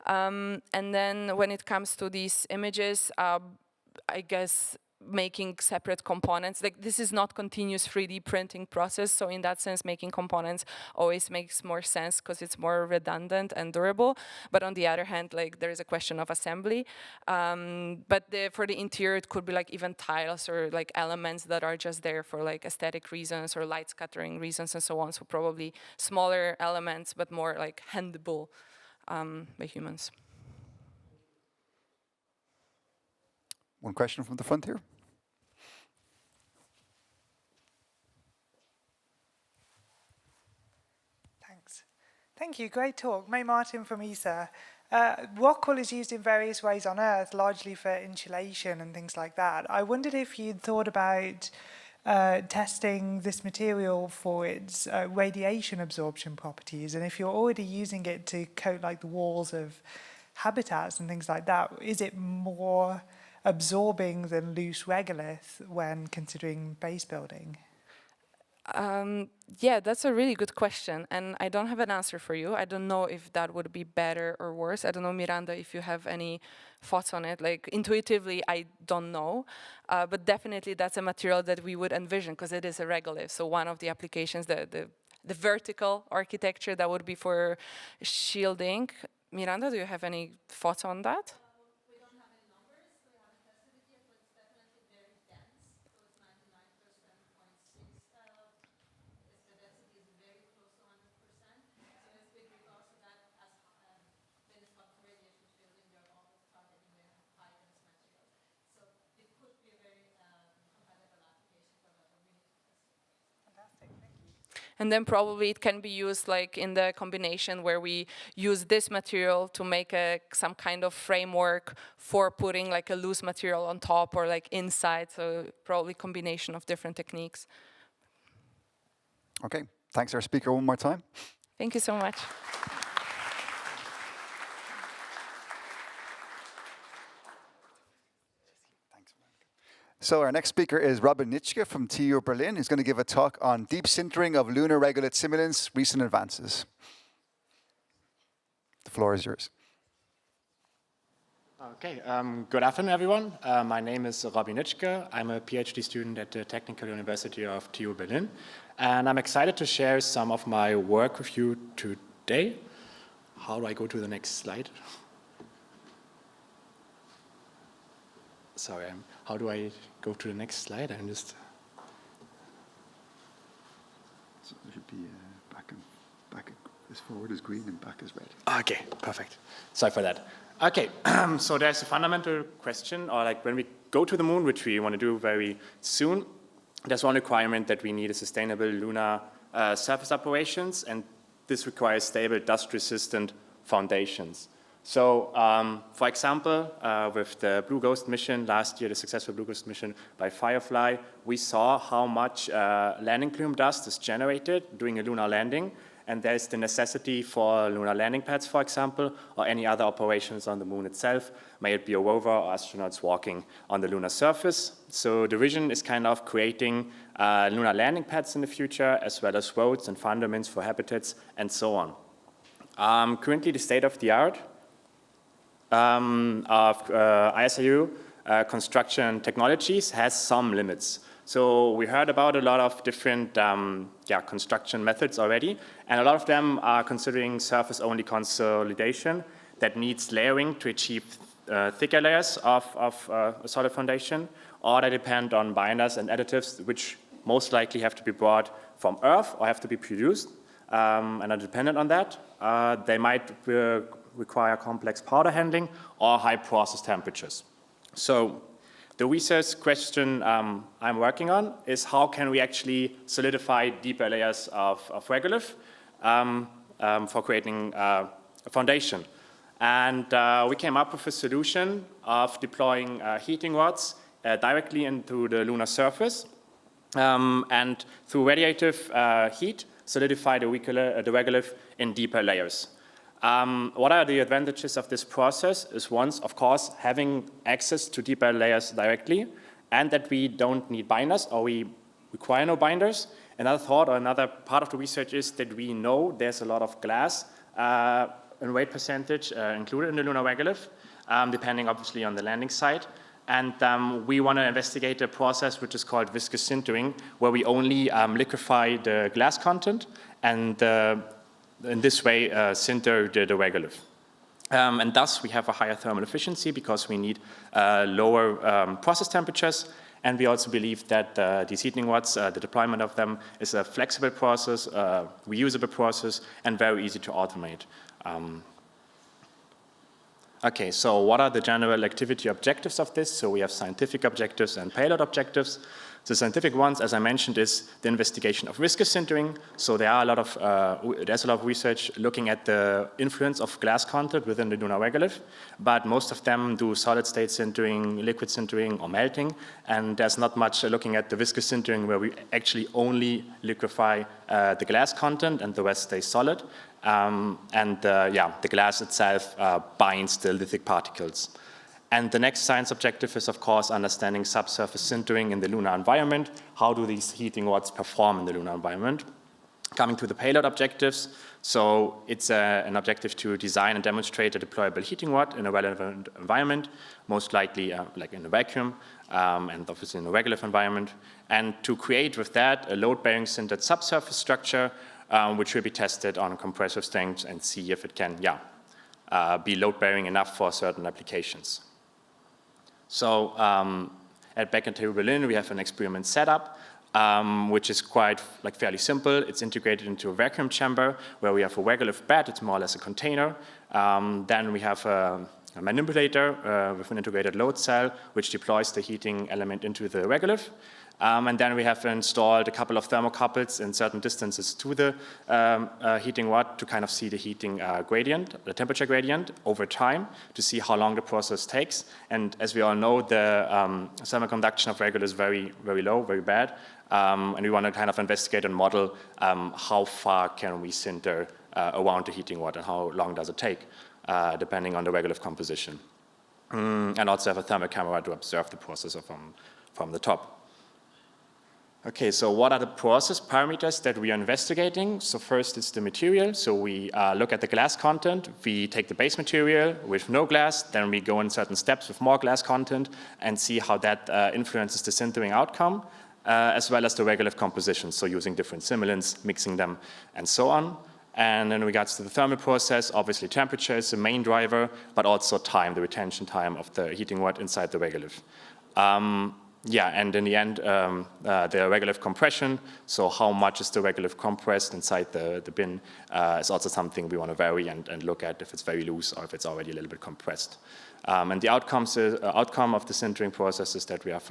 And then when it comes to these images, I guess making separate components, like this is not continuous 3D printing process, so in that sense making components always makes more sense because it's more redundant and durable. But on the other hand, like there is a question of assembly, but for the interior it could be like even tiles or like elements that are just there for like aesthetic reasons or light scattering reasons and so on, so probably smaller elements but more like handable by humans.
One question from the front here.
Thanks. Thank you. Great talk. May Martin from ESA. Rock wool is used in various ways on Earth, largely for insulation and things like that. I wondered if you'd thought about testing this material for its radiation absorption properties, and if you're already using it to coat like the walls of habitats and things like that, is it more absorbing than loose regolith when considering base building?
Yeah, that's a really good question, and I don't have an answer for you. I don't know if that would be better or worse. I don't know, Miranda, if you have any thoughts on it. Like intuitively, I don't know, but definitely that's a material that we would envision because it is a regolith. So one of the applications, the vertical architecture, that would be for shielding. Miranda, do you have any thoughts on that? And then probably it can be used like in the combination where we use this material to make some kind of framework for putting like a loose material on top or like inside. So probably combination of different techniques.
Okay, thanks our speaker one more time.
Thank you so much.
So our next speaker is Robin Nitschke from TU Berlin, who's going to give a talk on deep sintering of lunar regolith simulants, recent advances. The floor is yours.
Okay, good afternoon, everyone. My name is Robin Nitschke. I'm a PhD student at the Technical University of TU Berlin, and I'm excited to share some of my work with you today. How do I go to the next slide? Sorry, how do I go to the next slide? I'm just...
So it should be back. This forward is green and back is red.
Okay, perfect. Sorry for that. Okay, so there's a fundamental question, or like when we go to the moon, which we want to do very soon, there's one requirement that we need a sustainable lunar surface operations, and this requires stable, dust-resistant foundations. So, for example, with the Blue Ghost mission last year, the successful Blue Ghost mission by Firefly, we saw how much landing plume dust is generated during a lunar landing, and there's the necessity for lunar landing pads, for example, or any other operations on the moon itself, may it be a rover or astronauts walking on the lunar surface. So the vision is kind of creating lunar landing pads in the future, as well as roads and fundaments for habitats, and so on. Currently, the state-of-the-art of ISRU construction technologies has some limits. So we heard about a lot of different construction methods already, and a lot of them are considering surface-only consolidation that needs layering to achieve thicker layers of a solid foundation, or they depend on binders and additives which most likely have to be brought from Earth or have to be produced and are dependent on that. They might require complex powder handling or high process temperatures. So the research question I'm working on is how can we actually solidify deeper layers of regolith for creating a foundation. And we came up with a solution of deploying heating rods directly into the lunar surface and through radiative heat solidify the regolith in deeper layers. What are the advantages of this process is one, of course, having access to deeper layers directly and that we don't need binders or we require no binders. Another thought or another part of the research is that we know there's a lot of glass and weight percentage included in the lunar regolith, depending obviously on the landing site. And we want to investigate a process which is called viscous sintering, where we only liquefy the glass content and in this way sinter the regolith. And thus we have a higher thermal efficiency because we need lower process temperatures. And we also believe that these heating rods, the deployment of them is a flexible process, reusable process, and very easy to automate. Okay, so what are the general activity objectives of this? So we have scientific objectives and payload objectives. The scientific ones, as I mentioned, is the investigation of viscous sintering. So there's a lot of research looking at the influence of glass content within the lunar regolith, but most of them do solid state sintering, liquid sintering, or melting, and there's not much looking at the viscous sintering where we actually only liquefy the glass content and the rest stays solid. The glass itself binds the lithic particles. And the next science objective is, of course, understanding subsurface sintering in the lunar environment. How do these heating rods perform in the lunar environment? Coming to the payload objectives, so it's an objective to design and demonstrate a deployable heating rod in a relevant environment, most likely like in a vacuum, and obviously in a regolith environment, and to create with that a load-bearing sintered subsurface structure, which will be tested on compressive strength and see if it can be load-bearing enough for certain applications. So at Back in TU Berlin, we have an experiment set up, which is quite fairly simple. It's integrated into a vacuum chamber where we have a regolith bed. It's more or less a container. Then we have a manipulator with an integrated load cell, which deploys the heating element into the regolith. And then we have installed a couple of thermocouples in certain distances to the heating rod to kind of see the heating gradient, the temperature gradient over time to see how long the process takes. And as we all know, the thermal conduction of regolith is very, very low, very bad. And we want to kind of investigate and model how far can we sinter around the heating rod and how long does it take, depending on the regolith composition. And also have a thermal camera to observe the process from the top. Okay, so what are the process parameters that we are investigating? So first it's the material. So we look at the glass content. We take the base material with no glass, then we go in certain steps with more glass content and see how that influences the sintering outcome, as well as the regolith composition. So using different simulants, mixing them, and so on. And in regards to the thermal process, obviously temperature is the main driver, but also time, the retention time of the heating rod inside the regolith. And in the end, the regolith compression, so how much is the regolith compressed inside the bin, is also something we want to vary and look at if it's very loose or if it's already a little bit compressed. And the outcome of the sintering process is that we have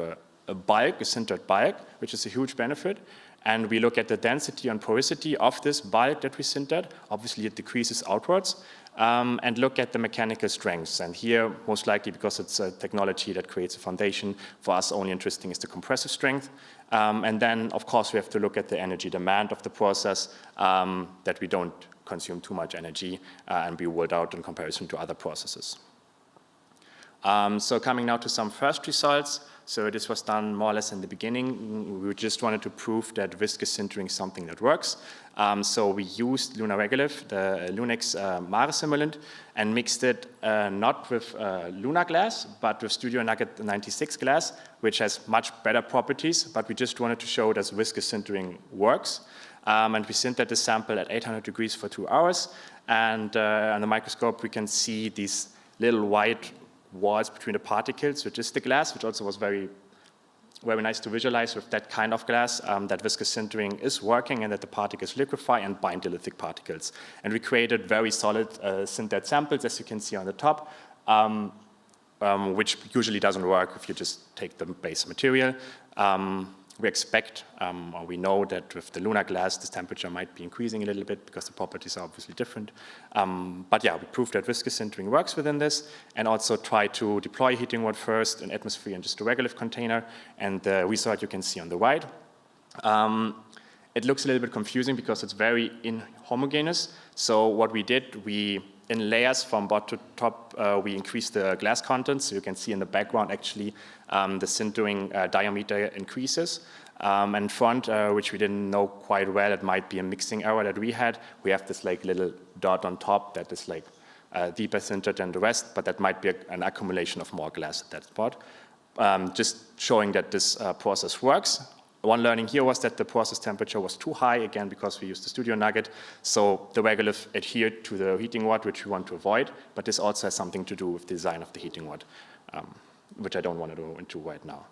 a bulk, a sintered bulk, which is a huge benefit. And we look at the density and porosity of this bulk that we sintered. Obviously, it decreases outwards. And look at the mechanical strengths. And here, most likely because it's a technology that creates a foundation, for us only interesting is the compressive strength. And then, of course, we have to look at the energy demand of the process, that we don't consume too much energy and be ruled out in comparison to other processes. So coming now to some first results. So this was done more or less in the beginning. We just wanted to prove that viscous sintering is something that works. So we used lunar regolith, the Lunix Mare simulant, and mixed it not with lunar glass, but with Studio Nugget 96 glass, which has much better properties, but we just wanted to show that viscous sintering works. And we sintered the sample at 800 degrees for 2 hours. And on the microscope, we can see these little white walls between the particles, which is the glass, which also was very very nice to visualize with that kind of glass that viscous sintering is working and that the particles liquefy and bind to lithic particles. And we created very solid sintered samples, as you can see on the top, which usually doesn't work if you just take the base material. We expect, or we know that with the lunar glass, this temperature might be increasing a little bit because the properties are obviously different. But yeah, we proved that viscous sintering works within this, and also try to deploy heating rod first in atmosphere in just a regolith container, and the result you can see on the right. It looks a little bit confusing because it's very inhomogeneous. So what we did, in layers from bottom to top, we increased the glass content. So you can see in the background, actually, the sintering diameter increases. And front, which we didn't know quite well, it might be a mixing error that we had. We have this like little dot on top that is like deeper sintered than the rest, but that might be an accumulation of more glass at that spot. Just showing that this process works. One learning here was that the process temperature was too high, again, because we used the studio nugget. So the regolith adhered to the heating rod, which we want to avoid. But this also has something to do with the design of the heating rod, which I don't want to go into right now.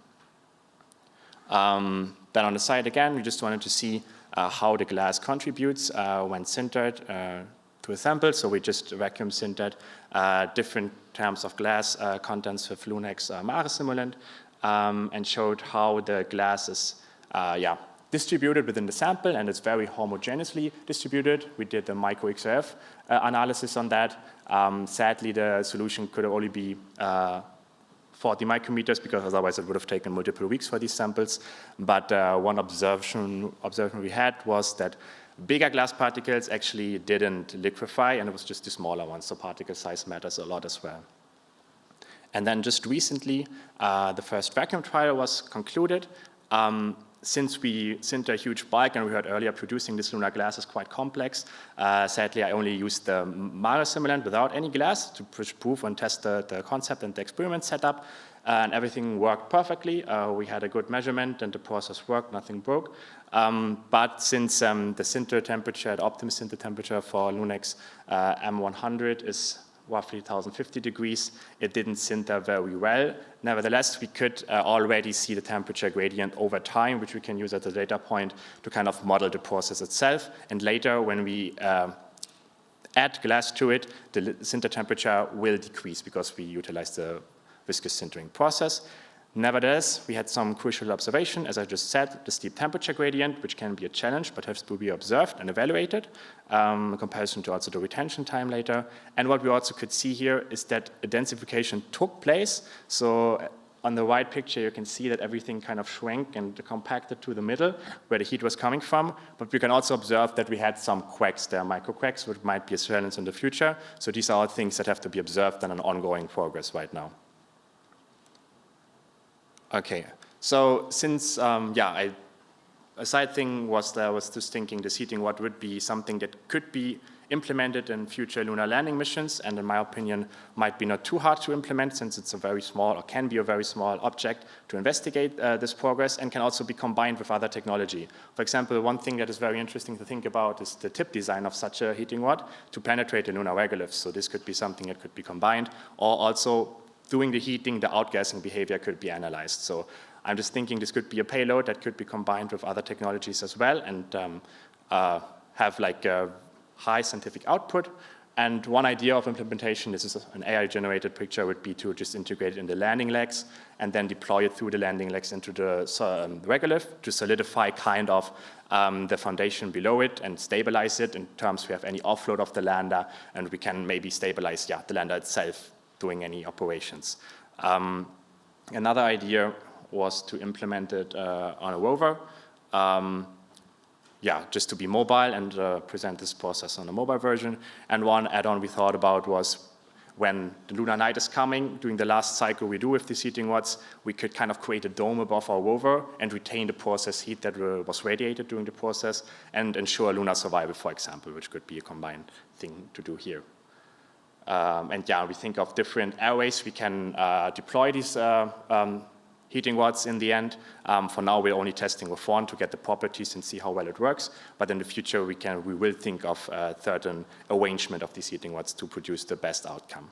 Then on the side, again, we just wanted to see how the glass contributes when sintered to a sample. So we just vacuum sintered different terms of glass contents with Lunex Mare simulant and showed how the glass is distributed within the sample, and it's very homogeneously distributed. We did the micro-XRF analysis on that. Sadly, the solution could only be 40 micrometers because otherwise it would have taken multiple weeks for these samples. But one observation we had was that bigger glass particles actually didn't liquefy, and it was just the smaller ones, so particle size matters a lot as well. And then just recently, the first vacuum trial was concluded. Since we sinter a huge bulk, and we heard earlier, producing this lunar glass is quite complex. Sadly, I only used the Mare simulant without any glass to prove and test the concept and the experiment setup. And everything worked perfectly. We had a good measurement, and the process worked, nothing broke. But since the sinter temperature, the optimum sinter temperature for Lunex M100 is roughly 1050 degrees, it didn't sinter very well. Nevertheless, we could already see the temperature gradient over time, which we can use as a data point to kind of model the process itself. And later, when we add glass to it, the sinter temperature will decrease because we utilize the viscous sintering process. Nevertheless, we had some crucial observation, as I just said, the steep temperature gradient, which can be a challenge, but has to be observed and evaluated, in comparison to also the retention time later. And what we also could see here is that a densification took place. So on the right picture, you can see that everything kind of shrank and compacted to the middle, where the heat was coming from. But we can also observe that we had some cracks there, micro cracks, which might be a challenge in the future. So these are all things that have to be observed and an ongoing progress right now. Okay, so since, a side thing was that I was just thinking this heating rod would be something that could be implemented in future lunar landing missions, and in my opinion, might be not too hard to implement since it's a very small, or can be a very small object to investigate this progress, and can also be combined with other technology. For example, one thing that is very interesting to think about is the tip design of such a heating rod to penetrate the lunar regoliths. So this could be something that could be combined, or also doing the heating, the outgassing behavior could be analyzed. So I'm just thinking this could be a payload that could be combined with other technologies as well, and have like a high scientific output. And one idea of implementation, this is an AI-generated picture, would be to just integrate it in the landing legs and then deploy it through the landing legs into the regolith to solidify kind of the foundation below it and stabilize it in terms we have any offload of the lander, and we can maybe stabilize the lander itself doing any operations. Another idea was to implement it on a rover, just to be mobile and present this process on a mobile version. And one add-on we thought about was when the lunar night is coming, during the last cycle we do with these heating rods, we could kind of create a dome above our rover and retain the process heat that was radiated during the process and ensure lunar survival, for example, which could be a combined thing to do here. We think of different airways we can deploy these heating rods in the end. For now, we're only testing with one to get the properties and see how well it works. But in the future, we will think of certain arrangement of these heating rods to produce the best outcome.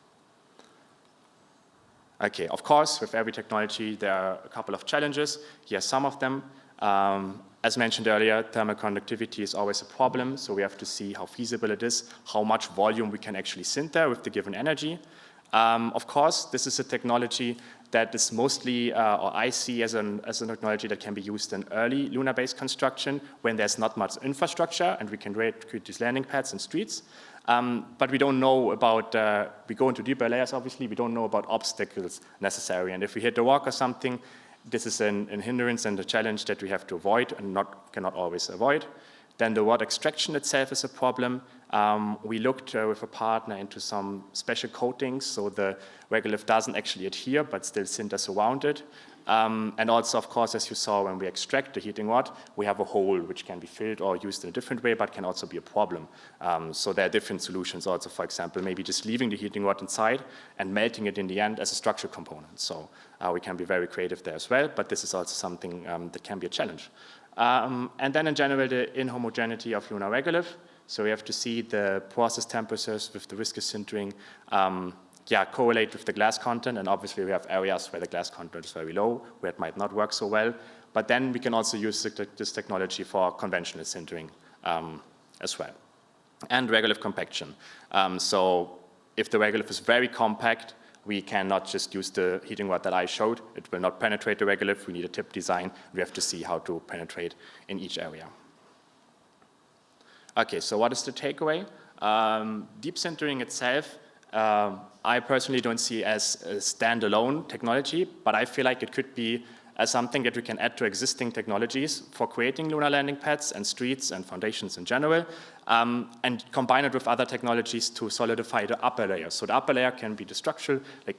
Okay, of course, with every technology, there are a couple of challenges. Here are some of them. As mentioned earlier, thermal conductivity is always a problem, so we have to see how feasible it is, how much volume we can actually sinter with the given energy. Of course, this is a technology that is mostly, or I see as a technology that can be used in early lunar-based construction when there's not much infrastructure and we can create these landing pads and streets. But we don't know about, we go into deeper layers obviously, we don't know about obstacles necessary. And if we hit a rock or something, this is an hindrance and a challenge that we have to avoid and cannot always avoid. Then the rod extraction itself is a problem. We looked with a partner into some special coatings, so the regolith doesn't actually adhere, but still sinters around it. And also, of course, as you saw when we extract the heating rod, we have a hole which can be filled or used in a different way, but can also be a problem. So there are different solutions also, for example, maybe just leaving the heating rod inside and melting it in the end as a structural component. So we can be very creative there as well, but this is also something that can be a challenge. And then in general, the inhomogeneity of lunar regolith. So we have to see the process temperatures with the viscous sintering correlate with the glass content, and obviously we have areas where the glass content is very low, where it might not work so well. But then we can also use this technology for conventional sintering as well. And regolith compaction. So if the regolith is very compact, we cannot just use the heating rod that I showed. It will not penetrate the regolith. We need a tip design. We have to see how to penetrate in each area. Okay, so what is the takeaway? Deep sintering itself, I personally don't see as a standalone technology, but I feel like it could be as something that we can add to existing technologies for creating lunar landing pads and streets and foundations in general, and combine it with other technologies to solidify the upper layer. So the upper layer can be the structural, like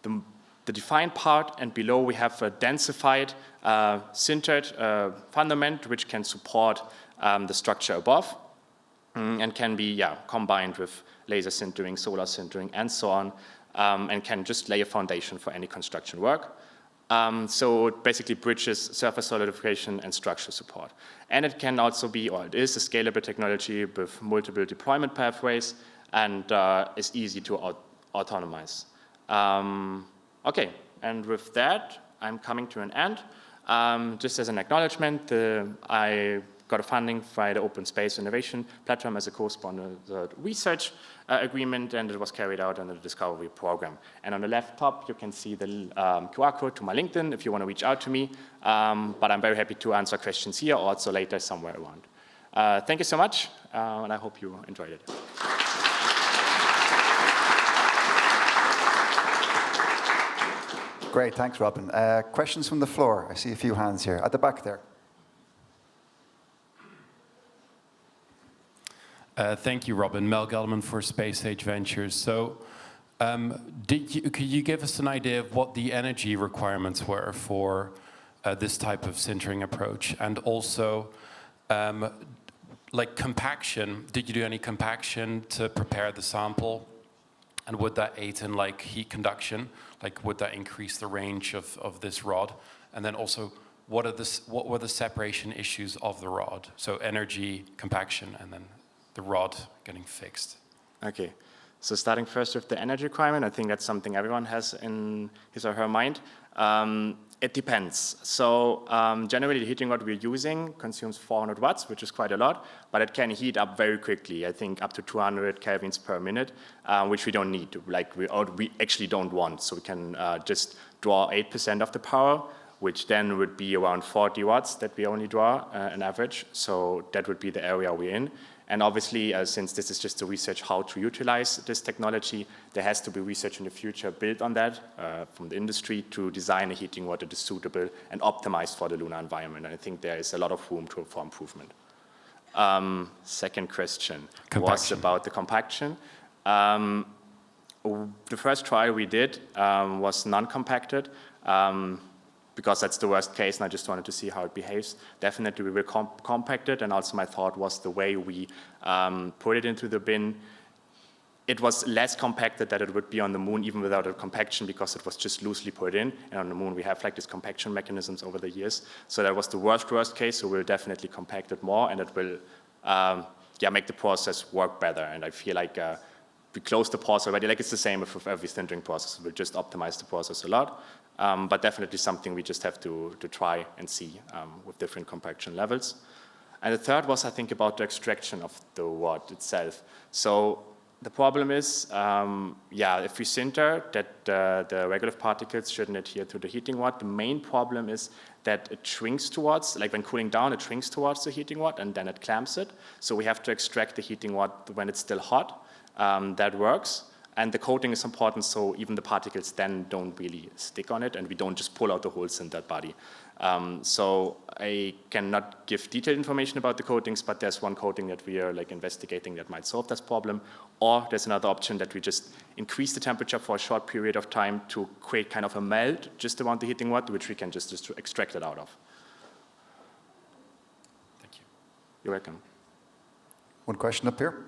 the defined part, and below we have a densified, sintered fundament which can support the structure above, and can be combined with laser sintering, solar sintering, and so on, and can just lay a foundation for any construction work. So it basically bridges surface solidification and structural support. And it can also be, or it is a scalable technology with multiple deployment pathways, and is easy to autonomize. Okay, and with that, I'm coming to an end. Just as an acknowledgement, I got a funding via the Open Space Innovation Platform as a co-sponsored research agreement, and it was carried out under the Discovery Program. And on the left top, you can see the QR code to my LinkedIn if you want to reach out to me. But I'm very happy to answer questions here or also later somewhere around. Thank you so much, and I hope you enjoyed it.
Great, thanks, Robin. Questions from the floor? I see a few hands here. At the back there.
Thank you, Robin. Mel Gelman for Space Age Ventures. So could you give us an idea of what the energy requirements were for this type of sintering approach? And also, like compaction, did you do any compaction to prepare the sample? And would that aid in like heat conduction? Like would that increase the range of this rod? And then also, what were the separation issues of the rod? So energy, compaction, and then the rod getting fixed.
Okay, so starting first with the energy requirement, I think that's something everyone has in his or her mind. It depends. So generally the heating rod we're using consumes 400 watts, which is quite a lot, but it can heat up very quickly, I think up to 200 kelvins per minute, which we don't need, like we actually don't want. So we can just draw 8% of the power, which then would be around 40 watts that we only draw on average. So that would be the area we're in. And obviously, since this is just a research how to utilize this technology, there has to be research in the future built on that from the industry to design a heating rod that is suitable and optimized for the lunar environment. And I think there is a lot of room for improvement. Second question was about the compaction. The first trial we did was non-compacted. Because that's the worst case, and I just wanted to see how it behaves. Definitely we will compact it, and also my thought was the way we put it into the bin, it was less compacted than it would be on the moon, even without a compaction, because it was just loosely put in, and on the moon we have like these compaction mechanisms over the years. So that was the worst case, so we'll definitely compact it more, and it will make the process work better, and I feel like we closed the process already. Like, it's the same with every sintering process. We'll just optimize the process a lot. But definitely something we just have to try and see with different compaction levels. And the third was, I think, about the extraction of the rod itself. So the problem is, if we sinter, that the regolith particles shouldn't adhere to the heating rod. The main problem is that it shrinks towards, like when cooling down, it shrinks towards the heating rod and then it clamps it. So we have to extract the heating rod when it's still hot. That works. And the coating is important, so even the particles then don't really stick on it, and we don't just pull out the whole sintered body. So I cannot give detailed information about the coatings, but there's one coating that we are investigating that might solve this problem. Or there's another option that we just increase the temperature for a short period of time to create kind of a melt just around the heating rod, which we can just extract it out of.
Thank you.
You're welcome.
One question up here.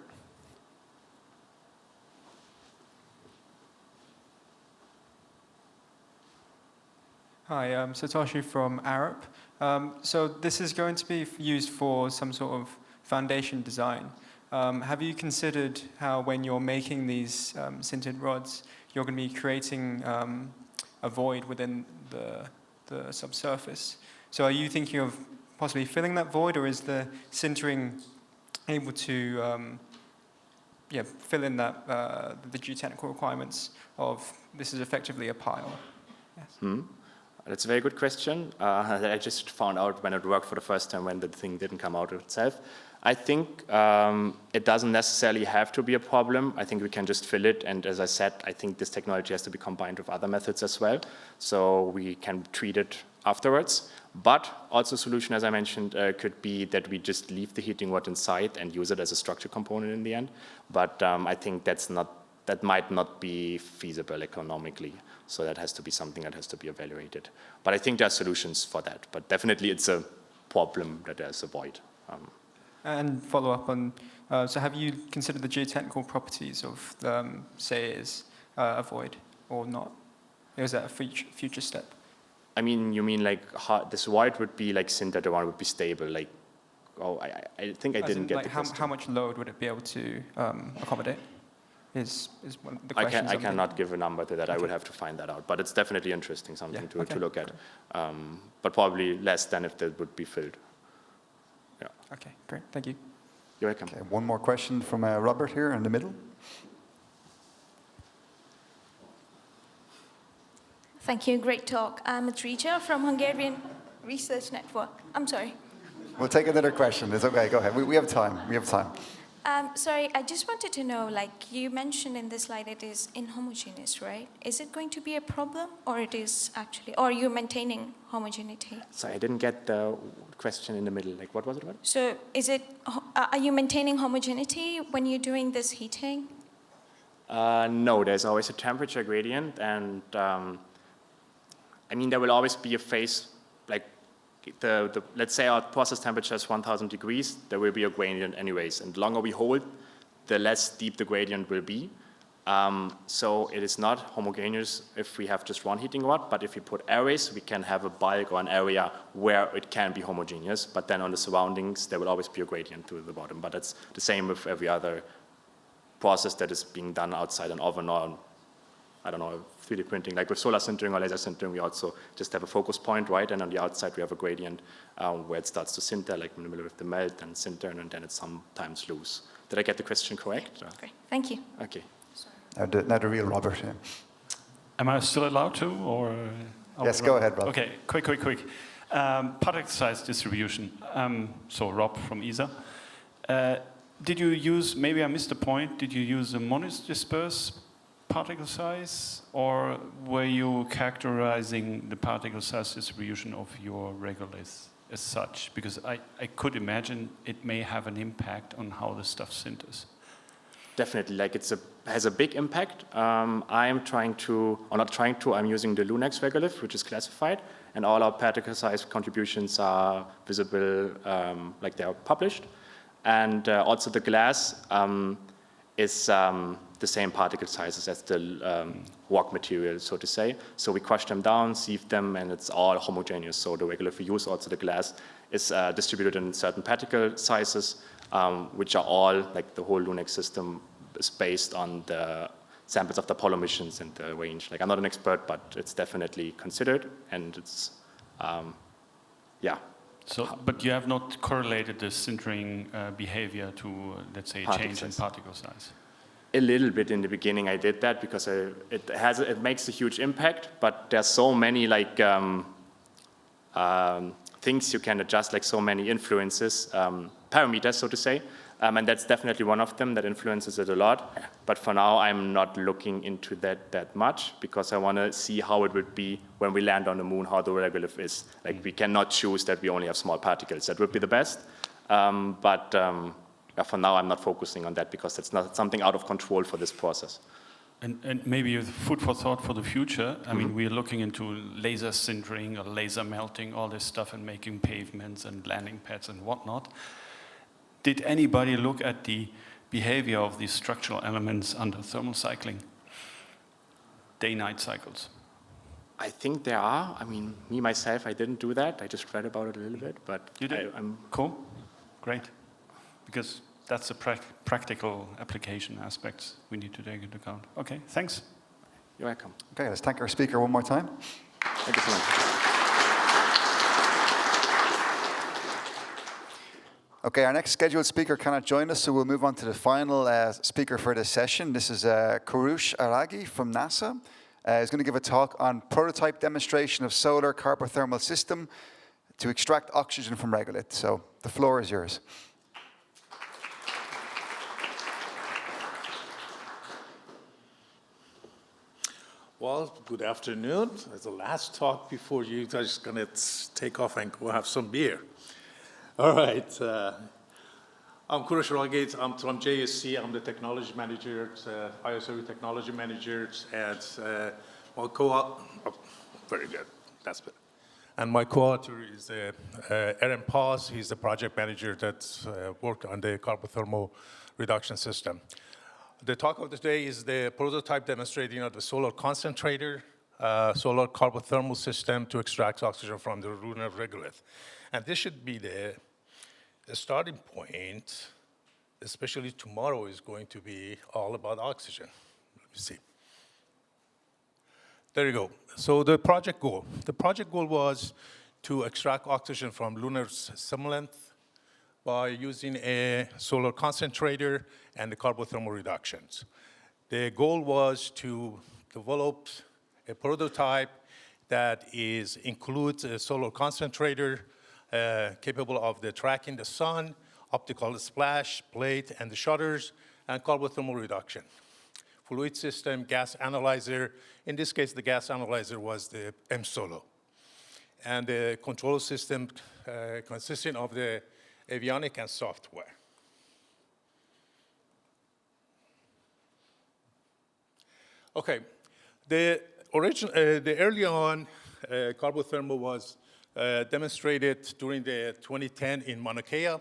Hi, I'm Satoshi from Arup. So this is going to be used for some sort of foundation design. Have you considered how when you're making these sintered rods, you're going to be creating a void within the subsurface? So are you thinking of possibly filling that void, or is the sintering able to fill in that the geotechnical requirements of this is effectively a pile? Yes.
That's a very good question. I just found out when it worked for the first time, when the thing didn't come out of itself. I think it doesn't necessarily have to be a problem. I think we can just fill it. And as I said, I think this technology has to be combined with other methods as well. So we can treat it afterwards. But also a solution, as I mentioned, could be that we just leave the heating rod inside and use it as a structure component in the end. But I think that might not be feasible economically. So that has to be something that has to be evaluated. But I think there are solutions for that. But definitely it's a problem that there's a void.
And follow up on, so have you considered the geotechnical properties of, say, is a void or not? Or is that a future step?
I mean, you mean like how this void would be like sintered one would be stable? Like, I think I didn't get the question.
How much load would it be able to accommodate? Is one of the questions.
I cannot give a number to that. Okay. I would have to find that out. But it's definitely interesting, something to look at. But probably less than if that would be filled. Yeah.
Okay, great. Thank you.
You're welcome.
Okay, one more question from Robert here in the middle.
Thank you. Great talk. I'm Nitschke from Hungarian Research Network. I'm sorry.
We'll take another question. It's okay. Go ahead. We have time. We have time.
Sorry, I just wanted to know, like you mentioned in the slide, it is inhomogeneous, right? Is it going to be a problem, or it is actually, or are you maintaining homogeneity?
Sorry, I didn't get the question in the middle. Like, what was it about?
So, are you maintaining homogeneity when you're doing this heating?
No, there's always a temperature gradient, and I mean, there will always be a phase, like let's say our process temperature is 1,000 degrees, there will be a gradient anyways, and the longer we hold, the less deep the gradient will be. So it is not homogeneous if we have just one heating rod, but if we put arrays, we can have a bulk or an area where it can be homogeneous, but then on the surroundings, there will always be a gradient to the bottom. But that's the same with every other process that is being done outside an oven or, I don't know, 3D printing. Like with solar sintering or laser sintering, we also just have a focus point, right? And on the outside, we have a gradient where it starts to sinter, like in the middle of the melt, and sinter, and then it's sometimes loose. Did I get the question correct?
Yeah, great. Thank you.
Okay.
Now the real Robert. Yeah.
Am I still allowed to, or?
Yes, go ahead, Rob.
Okay, quick. Particle size distribution. So Rob from ESA. Did you use, maybe I missed the point, did you use a mono-disperse particle size, or were you characterizing the particle size distribution of your regolith as such? Because I could imagine it may have an impact on how the stuff sinters.
Definitely, like has a big impact. I'm using the Lunex regolith, which is classified, and all our particle size contributions are visible, like they are published. And also the glass is the same particle sizes as the rock material, so to say. So we crush them down, sieve them, and it's all homogeneous. So the regolith we use, also the glass, is distributed in certain particle sizes, which are all, like the whole Lunex system, is based on the samples of the Apollo missions and the range. Like, I'm not an expert, but it's definitely considered, and it's, yeah.
So, but you have not correlated the sintering behavior to, let's say, a change in particle size?
A little bit in the beginning I did that because it makes a huge impact, but there's so many like things you can adjust, like so many influences, parameters, so to say. And that's definitely one of them that influences it a lot. But for now, I'm not looking into that much because I want to see how it would be when we land on the moon, how the regolith is. Like, we cannot choose that we only have small particles. That would be the best. But for now, I'm not focusing on that because it's not something out of control for this process.
And maybe food for thought for the future. I mean, we're looking into laser sintering or laser melting, all this stuff, and making pavements and landing pads and whatnot. Did anybody look at the behavior of these structural elements under thermal cycling? Day-night cycles.
I think there are. I mean, me, myself, I didn't do that. I just read about it a little bit, but
you did?
I'm
cool. Great. Because that's the practical application aspects we need to take into account. Okay, thanks.
You're welcome.
Okay, let's thank our speaker one more time.
Thank you so much.
Okay, our next scheduled speaker cannot join us, so we'll move on to the final speaker for this session. This is Koorosh Araghi from NASA. He's going to give a talk on prototype demonstration of solar carbothermal system to extract oxygen from regolith. So the floor is yours.
Well, good afternoon. As the last talk before you guys are going to take off and go have some beer. All right. I'm Koorosh Araghi. I'm from JSC. I'm the technology manager, ISO technology manager, and my very good. That's good. And my co-author is Aaron Paz. He's the project manager that's worked on the carbothermal reduction system. The talk of the day is the prototype demonstrating of the solar concentrator, solar carbothermal system to extract oxygen from the lunar regolith. And this should be the starting point, especially tomorrow is going to be all about oxygen. Let me see. There you go. So the project goal. The project goal was to extract oxygen from lunar simulant by using a solar concentrator and the carbothermal reductions. The goal was to develop a prototype that includes a solar concentrator capable of tracking the sun, optical splash, plate, and the shutters, and carbothermal reduction. Fluid system, gas analyzer. In this case, the gas analyzer was the M-Solo. And the control system consisting of the avionic and software. Okay, the early on carbothermal was demonstrated during the 2010 in Mauna Kea.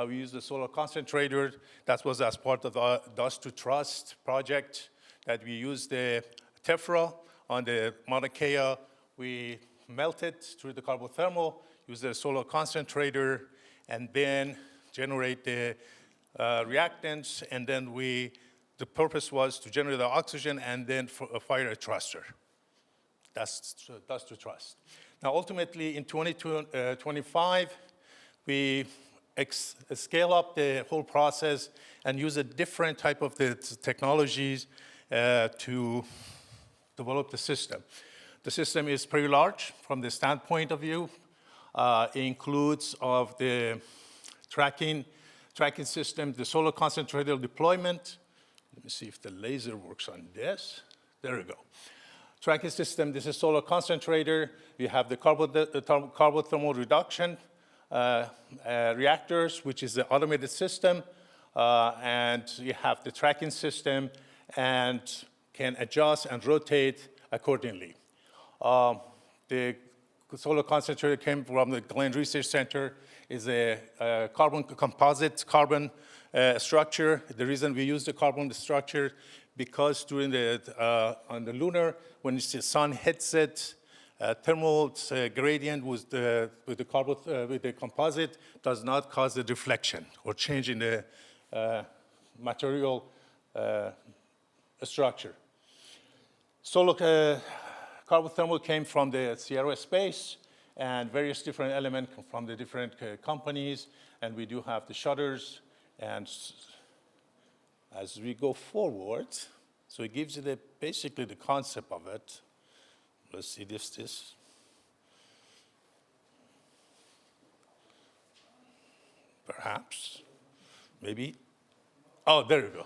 We used the solar concentrator. That was as part of the Dust to Trust project that we used the tephra on the Mauna Kea. We melted through the carbothermal, used the solar concentrator, and then generate the reactants, and then the purpose was to generate the oxygen and then fire a thruster. That's Dust to Trust. Now, ultimately, in 2025, we scale up the whole process and use a different type of the technologies to develop the system. The system is pretty large from the standpoint of view. It includes of the tracking system, the solar concentrator deployment. Let me see if the laser works on this. There we go. Tracking system, this is solar concentrator. We have the carbothermal reduction reactors, which is the automated system. And you have the tracking system and can adjust and rotate accordingly. The solar concentrator came from the Glenn Research Center, is a composite carbon structure. The reason we use the carbon structure, because during on the lunar, when the sun hits it, thermal gradient with the composite does not cause the deflection or change in the material structure. Solar carbothermal came from the Sierra space and various different elements from the different companies, and we do have the shutters. And as we go forward, so it gives you basically the concept of it. Let's see this. Perhaps, maybe. Oh, there we go.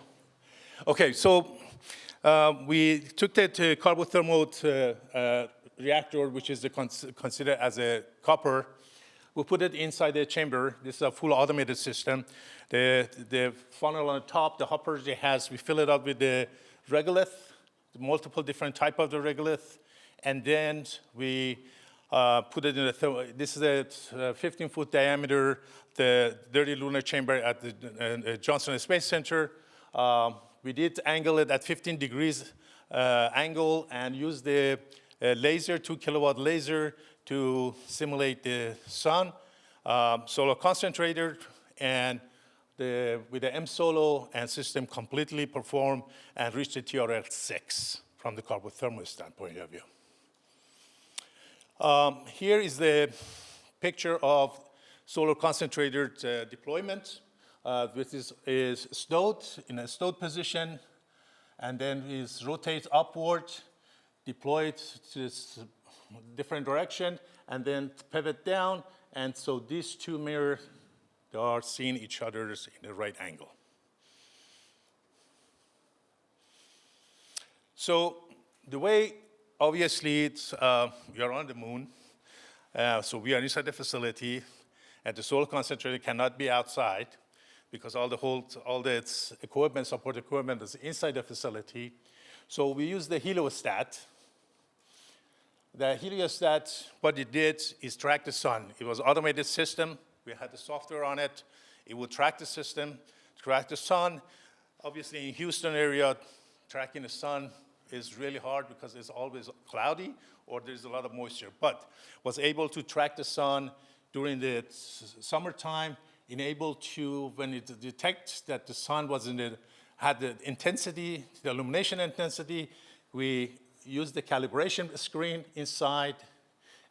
Okay, so we took that carbothermal reactor, which is considered as a copper. We put it inside the chamber. This is a full automated system. The funnel on the top, the hoppers it has, we fill it up with the regolith, the multiple different type of the regolith, and then we put it in this is a 15-foot diameter, the dirty lunar chamber at the Johnson Space Center. We did angle it at 15 degrees angle and use the laser, 2 kilowatt laser, to simulate the sun. Solar concentrator, and with the M-Solo and system completely perform and reach the TRL 6 from the carbothermal standpoint of view. Here is the picture of solar concentrator deployment. This is stowed in a stowed position, and then is rotate upward, deployed to this different direction, and then pivot down. And so these two mirrors, they are seeing each other in the right angle. So the way, obviously, it's, we are on the moon. So we are inside the facility, and the solar concentrator cannot be outside because all the equipment, support equipment is inside the facility. So we use the heliostat. The heliostat, what it did is track the sun. It was an automated system. We had the software on it. It would track the system, track the sun. Obviously, in Houston area, tracking the sun is really hard because it's always cloudy or there's a lot of moisture. But was able to track the sun during the summertime, enabled to, when it detects that the sun was had the intensity, the illumination intensity, we use the calibration screen inside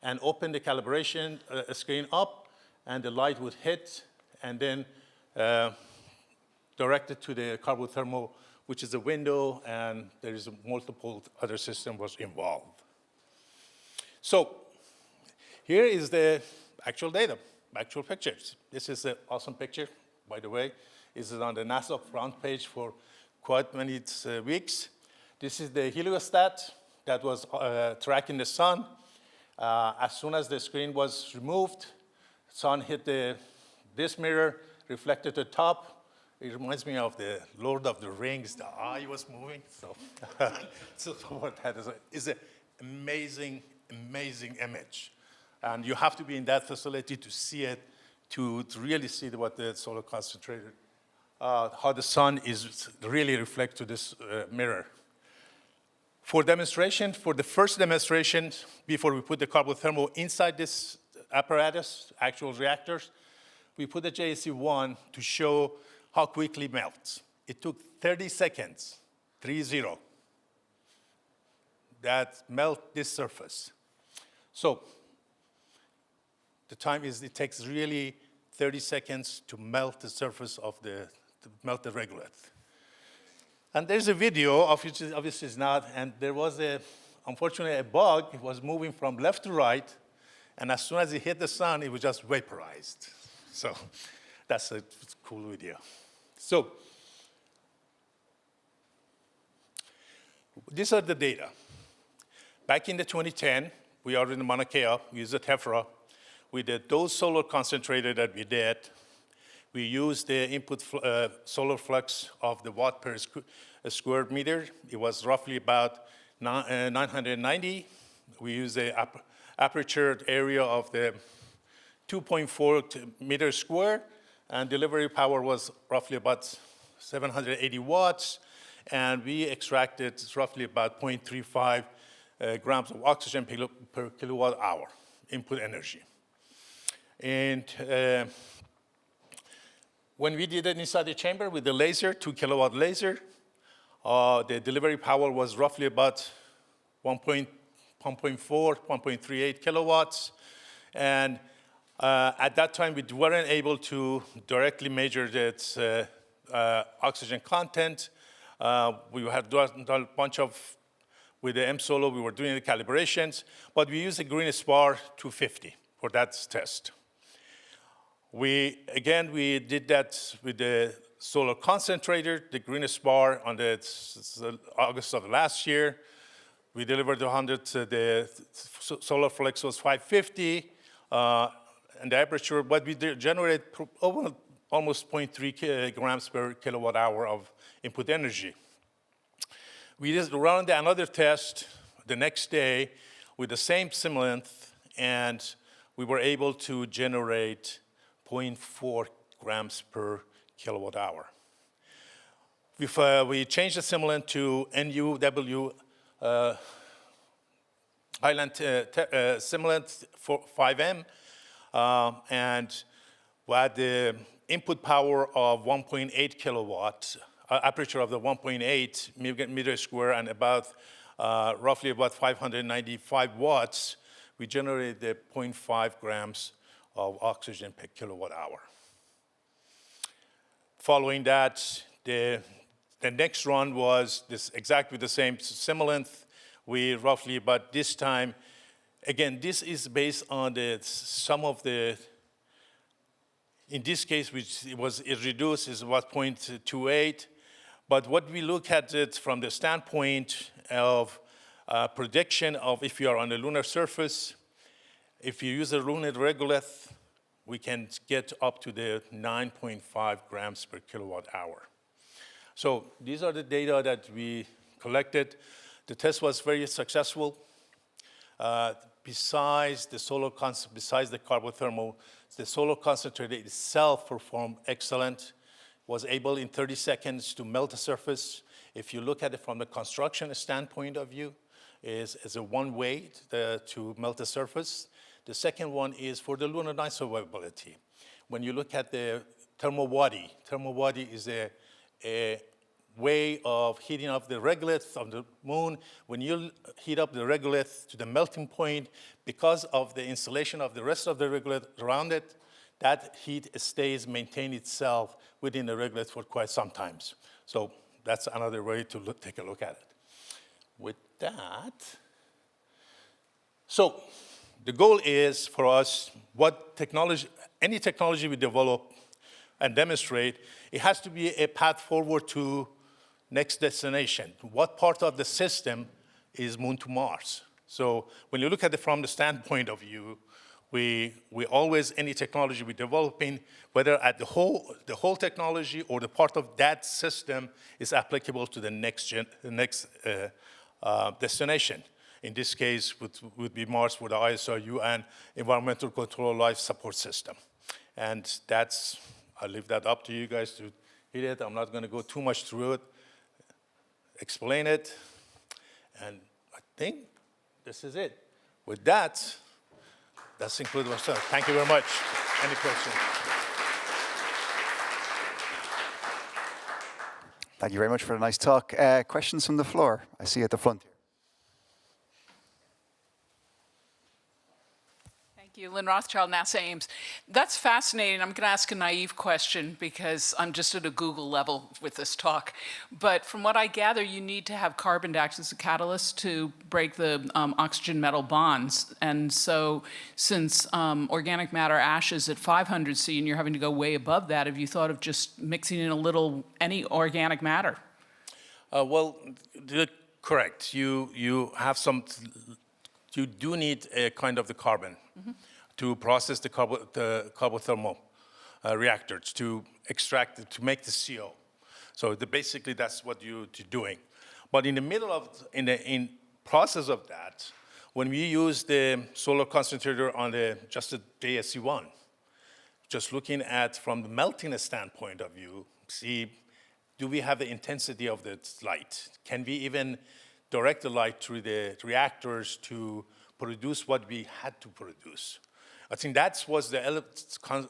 and open the calibration screen up, and the light would hit and then direct it to the carbothermal, which is a window, and there is multiple other systems was involved. So here is the actual data, actual pictures. This is an awesome picture, by the way. This is on the NASA front page for quite many weeks. This is the heliostat that was tracking the sun. As soon as the screen was removed, sun hit this mirror, reflected the top. It reminds me of the Lord of the Rings. The eye was moving. So what that is an amazing, amazing image. And you have to be in that facility to see it, to really see what the solar concentrator, how the sun is really reflect to this mirror. For demonstration, for the first demonstration, before we put the carbothermal inside this apparatus, actual reactors, we put the JSC1 to show how quickly it melts. It took 30 seconds, 30, that melt this surface. So the time is, it takes really 30 seconds to melt the surface of to melt the regolith. And there's a video of which obviously is not, and there was unfortunately a bug. It was moving from left to right, and as soon as it hit the sun, it was just vaporized. So that's a cool video. So these are the data. Back in the 2010, we are in Mauna Kea, we used a TEFRA. We did those solar concentrator that we did. We used the input solar flux of the watt per square meter. It was roughly about 990. We used the aperture area of the 2.4 meters square, and delivery power was roughly about 780 watts, and we extracted roughly about 0.35 grams of oxygen per kilowatt hour input energy. And when we did it inside the chamber with the laser, 2 kilowatt laser, The delivery power was roughly about 1.4, 1.38 kilowatts. And at that time, we weren't able to directly measure its oxygen content. We had done a bunch of, with the M-Solo, we were doing the calibrations, but we used the Green Spar 250 for that test. We did that with the solar concentrator, the Green Spar, on the August of last year. We delivered 100, the solar flex was 550, and the aperture, but we generated almost 0.3 grams per kilowatt hour of input energy. We just ran another test the next day with the same sim length, and we were able to generate 0.4 grams per kilowatt hour. We changed the sim length to NUW Island sim length for 5M, and we had the input power of 1.8 kilowatts, aperture of the 1.8 meter square, and about roughly about 595 watts. We generated 0.5 grams of oxygen per kilowatt hour. Following that, the next run was exactly the same sim length. We roughly, but this time, again, this is based on some of the, in this case, which it reduced, is about 0.28. But what we look at it from the standpoint of prediction of if you are on the lunar surface, if you use a lunar regolith, we can get up to the 9.5 grams per kilowatt hour. So these are the data that we collected. The test was very successful. Besides the carbothermal, the solar concentrator itself performed excellent. Was able in 30 seconds to melt the surface. If you look at it from the construction standpoint of view, is a one way to melt the surface. The second one is for the lunar night survivability. When you look at the thermal body is a way of heating up the regolith of the moon. When you heat up the regolith to the melting point, because of the insulation of the rest of the regolith around it, that heat maintains itself within the regolith for quite some times. So that's another way to take a look at it. With that, so the goal is for us, any technology we develop and demonstrate, it has to be a path forward to next destination. What part of the system is Moon to Mars? So when you look at it from the standpoint of view, we always, any technology we're developing, whether at the whole technology or the part of that system is applicable to the next destination. In this case, would be Mars for the ISRU and Environmental Control Life Support System. And I leave that up to you guys to hit it. I'm not going to go too much through it, explain it, and I think this is it. With that, that's included myself. Thank you very much. Any questions?
Thank you very much for a nice talk. Questions from the floor? I see at the front here.
Thank you. Lynn Rothschild, NASA Ames. That's fascinating. I'm going to ask a naive question because I'm just at a Google level with this talk. But from what I gather, you need to have carbon to act as a catalyst to break the oxygen metal bonds. And so since organic matter ash is at 500 C and you're having to go way above that, have you thought of just mixing in any organic matter?
Well, correct. You have you do need a kind of the carbon to process the carbothermal reactors to extract it, to make the CO. So basically that's what you're doing. But in the middle of, in process of that, when we use the solar concentrator on just the JSC1, just looking at from the melting standpoint of view, see, do we have the intensity of the light? Can we even direct the light through the reactors to produce what we had to produce? I think that was the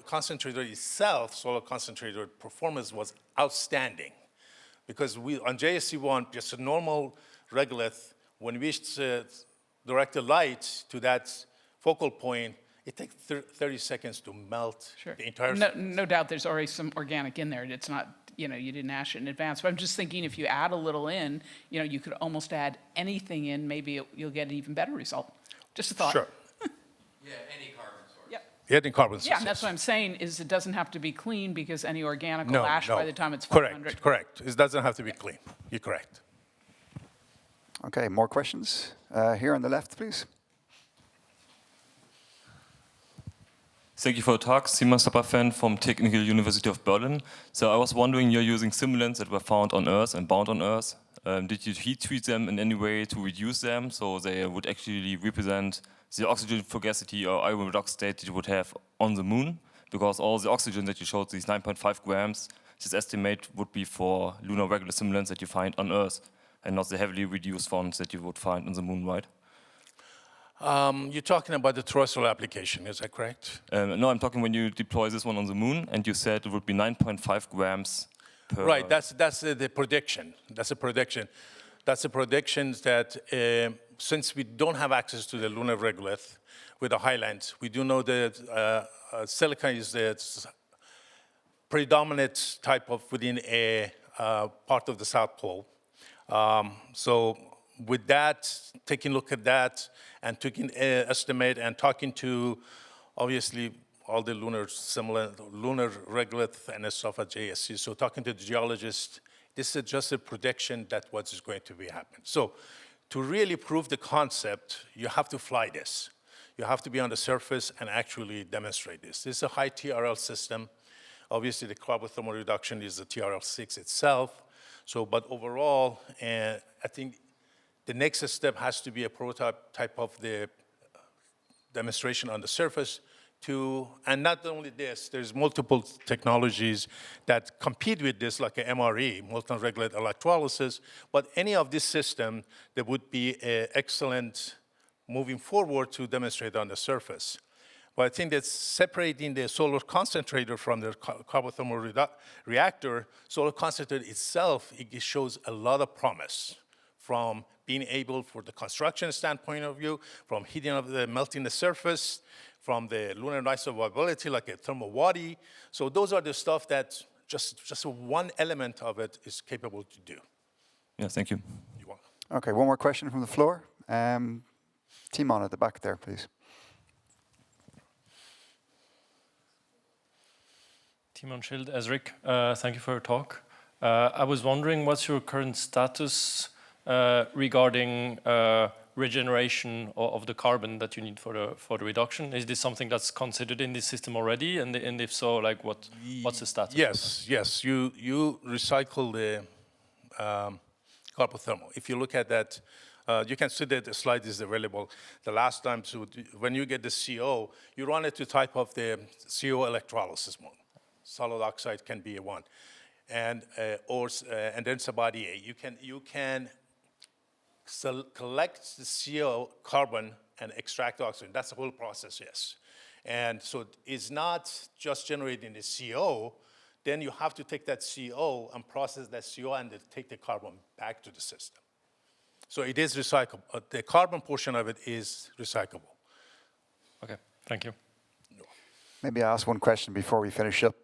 concentrator itself, solar concentrator performance was outstanding Because on JSC1, just a normal regolith, when we direct the light to that focal point, it takes 30 seconds to melt the entire
No doubt there's already some organic in there. It's not, you didn't ash it in advance. But I'm just thinking if you add a little in, you could almost add anything in, maybe you'll get an even better result. Just a thought.
Sure.
Yeah, any carbon source.
Yep.
Adding carbon source.
Yeah, and that's what I'm saying is it doesn't have to be clean because any organic will ash by the time it's 500.
Correct. It doesn't have to be clean. You're correct.
Okay, more questions? Here on the left, please.
Thank you for the talk. Sima Sapafan from Technical University of Berlin. So I was wondering, you're using simulants that were found on Earth and bound on Earth. Did you heat treat them in any way to reduce them so they would actually represent the oxygen fugacity or iron redox state that you would have on the moon? Because all the oxygen that you showed, these 9.5 grams, this estimate would be for lunar regular simulants that you find on Earth and not the heavily reduced ones that you would find on the moon, right?
You're talking about the terrestrial application, is that correct?
No, I'm talking when you deploy this one on the moon, and you said it would be 9.5 grams per...
Right, that's the prediction. That's a prediction. That's a prediction that since we don't have access to the lunar regolith with the highlands, we do know that silica is the predominant type of within a part of the South Pole. So with that, taking a look at that, and taking an estimate and talking to, obviously, all the lunar regolith and stuff at JSC. So talking to the geologists, this is just a prediction that what is going to be happen. So to really prove the concept, you have to fly this. You have to be on the surface and actually demonstrate this. This is a high TRL system. Obviously, the carbothermal reduction is the TRL6 itself. So, but overall, I think the next step has to be a prototype type of the demonstration on the surface and not only this, there's multiple technologies that compete with this, like a MRE, molten regolith electrolysis, but any of this system, that would be excellent moving forward to demonstrate on the surface. But I think that separating the solar concentrator from the carbothermal reactor, solar concentrator itself, it shows a lot of promise from being able, for the construction standpoint of view, from heating of melting the surface, from the lunar isoviability, like a thermal body. So those are the stuff that just one element of it is capable to do.
Yeah, thank you.
You're welcome.
Okay, one more question from the floor. Timon at the back there, please.
Timon Schild, Esrik. Thank you for your talk. I was wondering, what's your current status regarding regeneration of the carbon that you need for the reduction? Is this something that's considered in this system already? And if so, like what's the status?
Yes. You recycle the carbothermal. If you look at that, you can see that the slide is available. The last time, so when you get the CO, you run it to type of the CO electrolysis mode. Solid oxide can be a one, and then Sabadi A. You can collect the CO carbon and extract oxygen. That's the whole process, yes. And so it's not just generating the CO, then you have to take that CO and process that CO and then take the carbon back to the system. So it is recyclable. The carbon portion of it is recyclable.
Okay, thank you.
Maybe I'll ask one question before we finish up.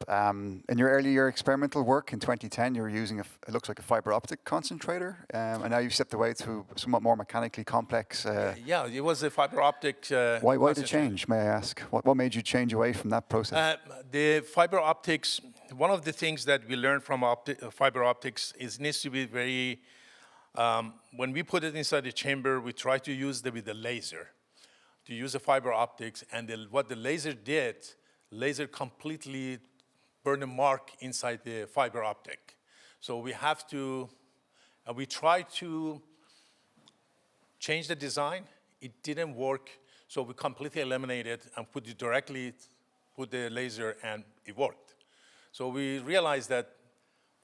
In your earlier experimental work in 2010, you were using, it looks like a fiber optic concentrator, and now you've stepped away to somewhat more mechanically complex.
Yeah, it was a fiber optic.
Why did it change, may I ask? What made you change away from that process?
The fiber optics, one of the things that we learned from fiber optics is it needs to be very, when we put it inside the chamber, we try to use it with the laser, to use the fiber optics, and what the laser did, laser completely burned a mark inside the fiber optic. So we have to, we tried to change the design. It didn't work, so we completely eliminated and put it directly, put the laser, and it worked. So we realized that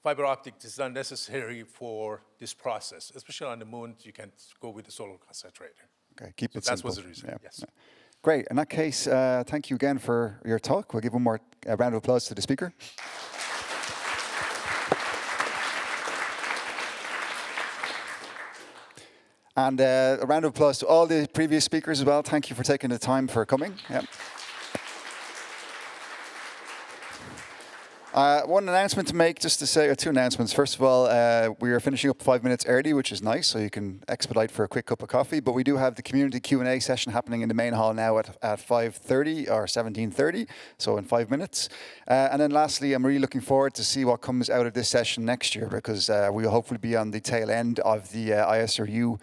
fiber optic is not necessary for this process, especially on the moon. You can go with the solar concentrator.
Okay, keep it
simple.
simple.
That was the reason, yes.
Yeah. Great. In that case, thank you again for your talk. We'll give one more round of applause to the speaker. And a round of applause to all the previous speakers as well. Thank you for taking the time for coming. Yep. One announcement to make, just to say, or two announcements. First of all, we are finishing up 5 minutes early, which is nice, so you can expedite for a quick cup of coffee. But we do have the community Q&A session happening in the main hall now at 5:30 or 17:30, so in 5 minutes. And then lastly, I'm really looking forward to see what comes out of this session next year, because we will hopefully be on the tail end of the ISRU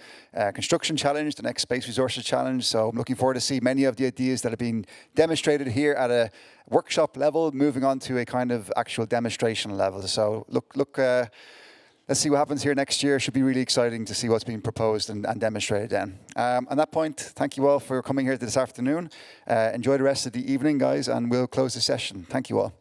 Construction Challenge, the next Space Resources Challenge. So I'm looking forward to see many of the ideas that have been demonstrated here at a workshop level, moving on to a kind of actual demonstration level. So let's see what happens here next year. Should be really exciting to see what's being proposed and demonstrated then. On that point, thank you all for coming here this afternoon. Enjoy the rest of the evening, guys, and we'll close the session. Thank you all.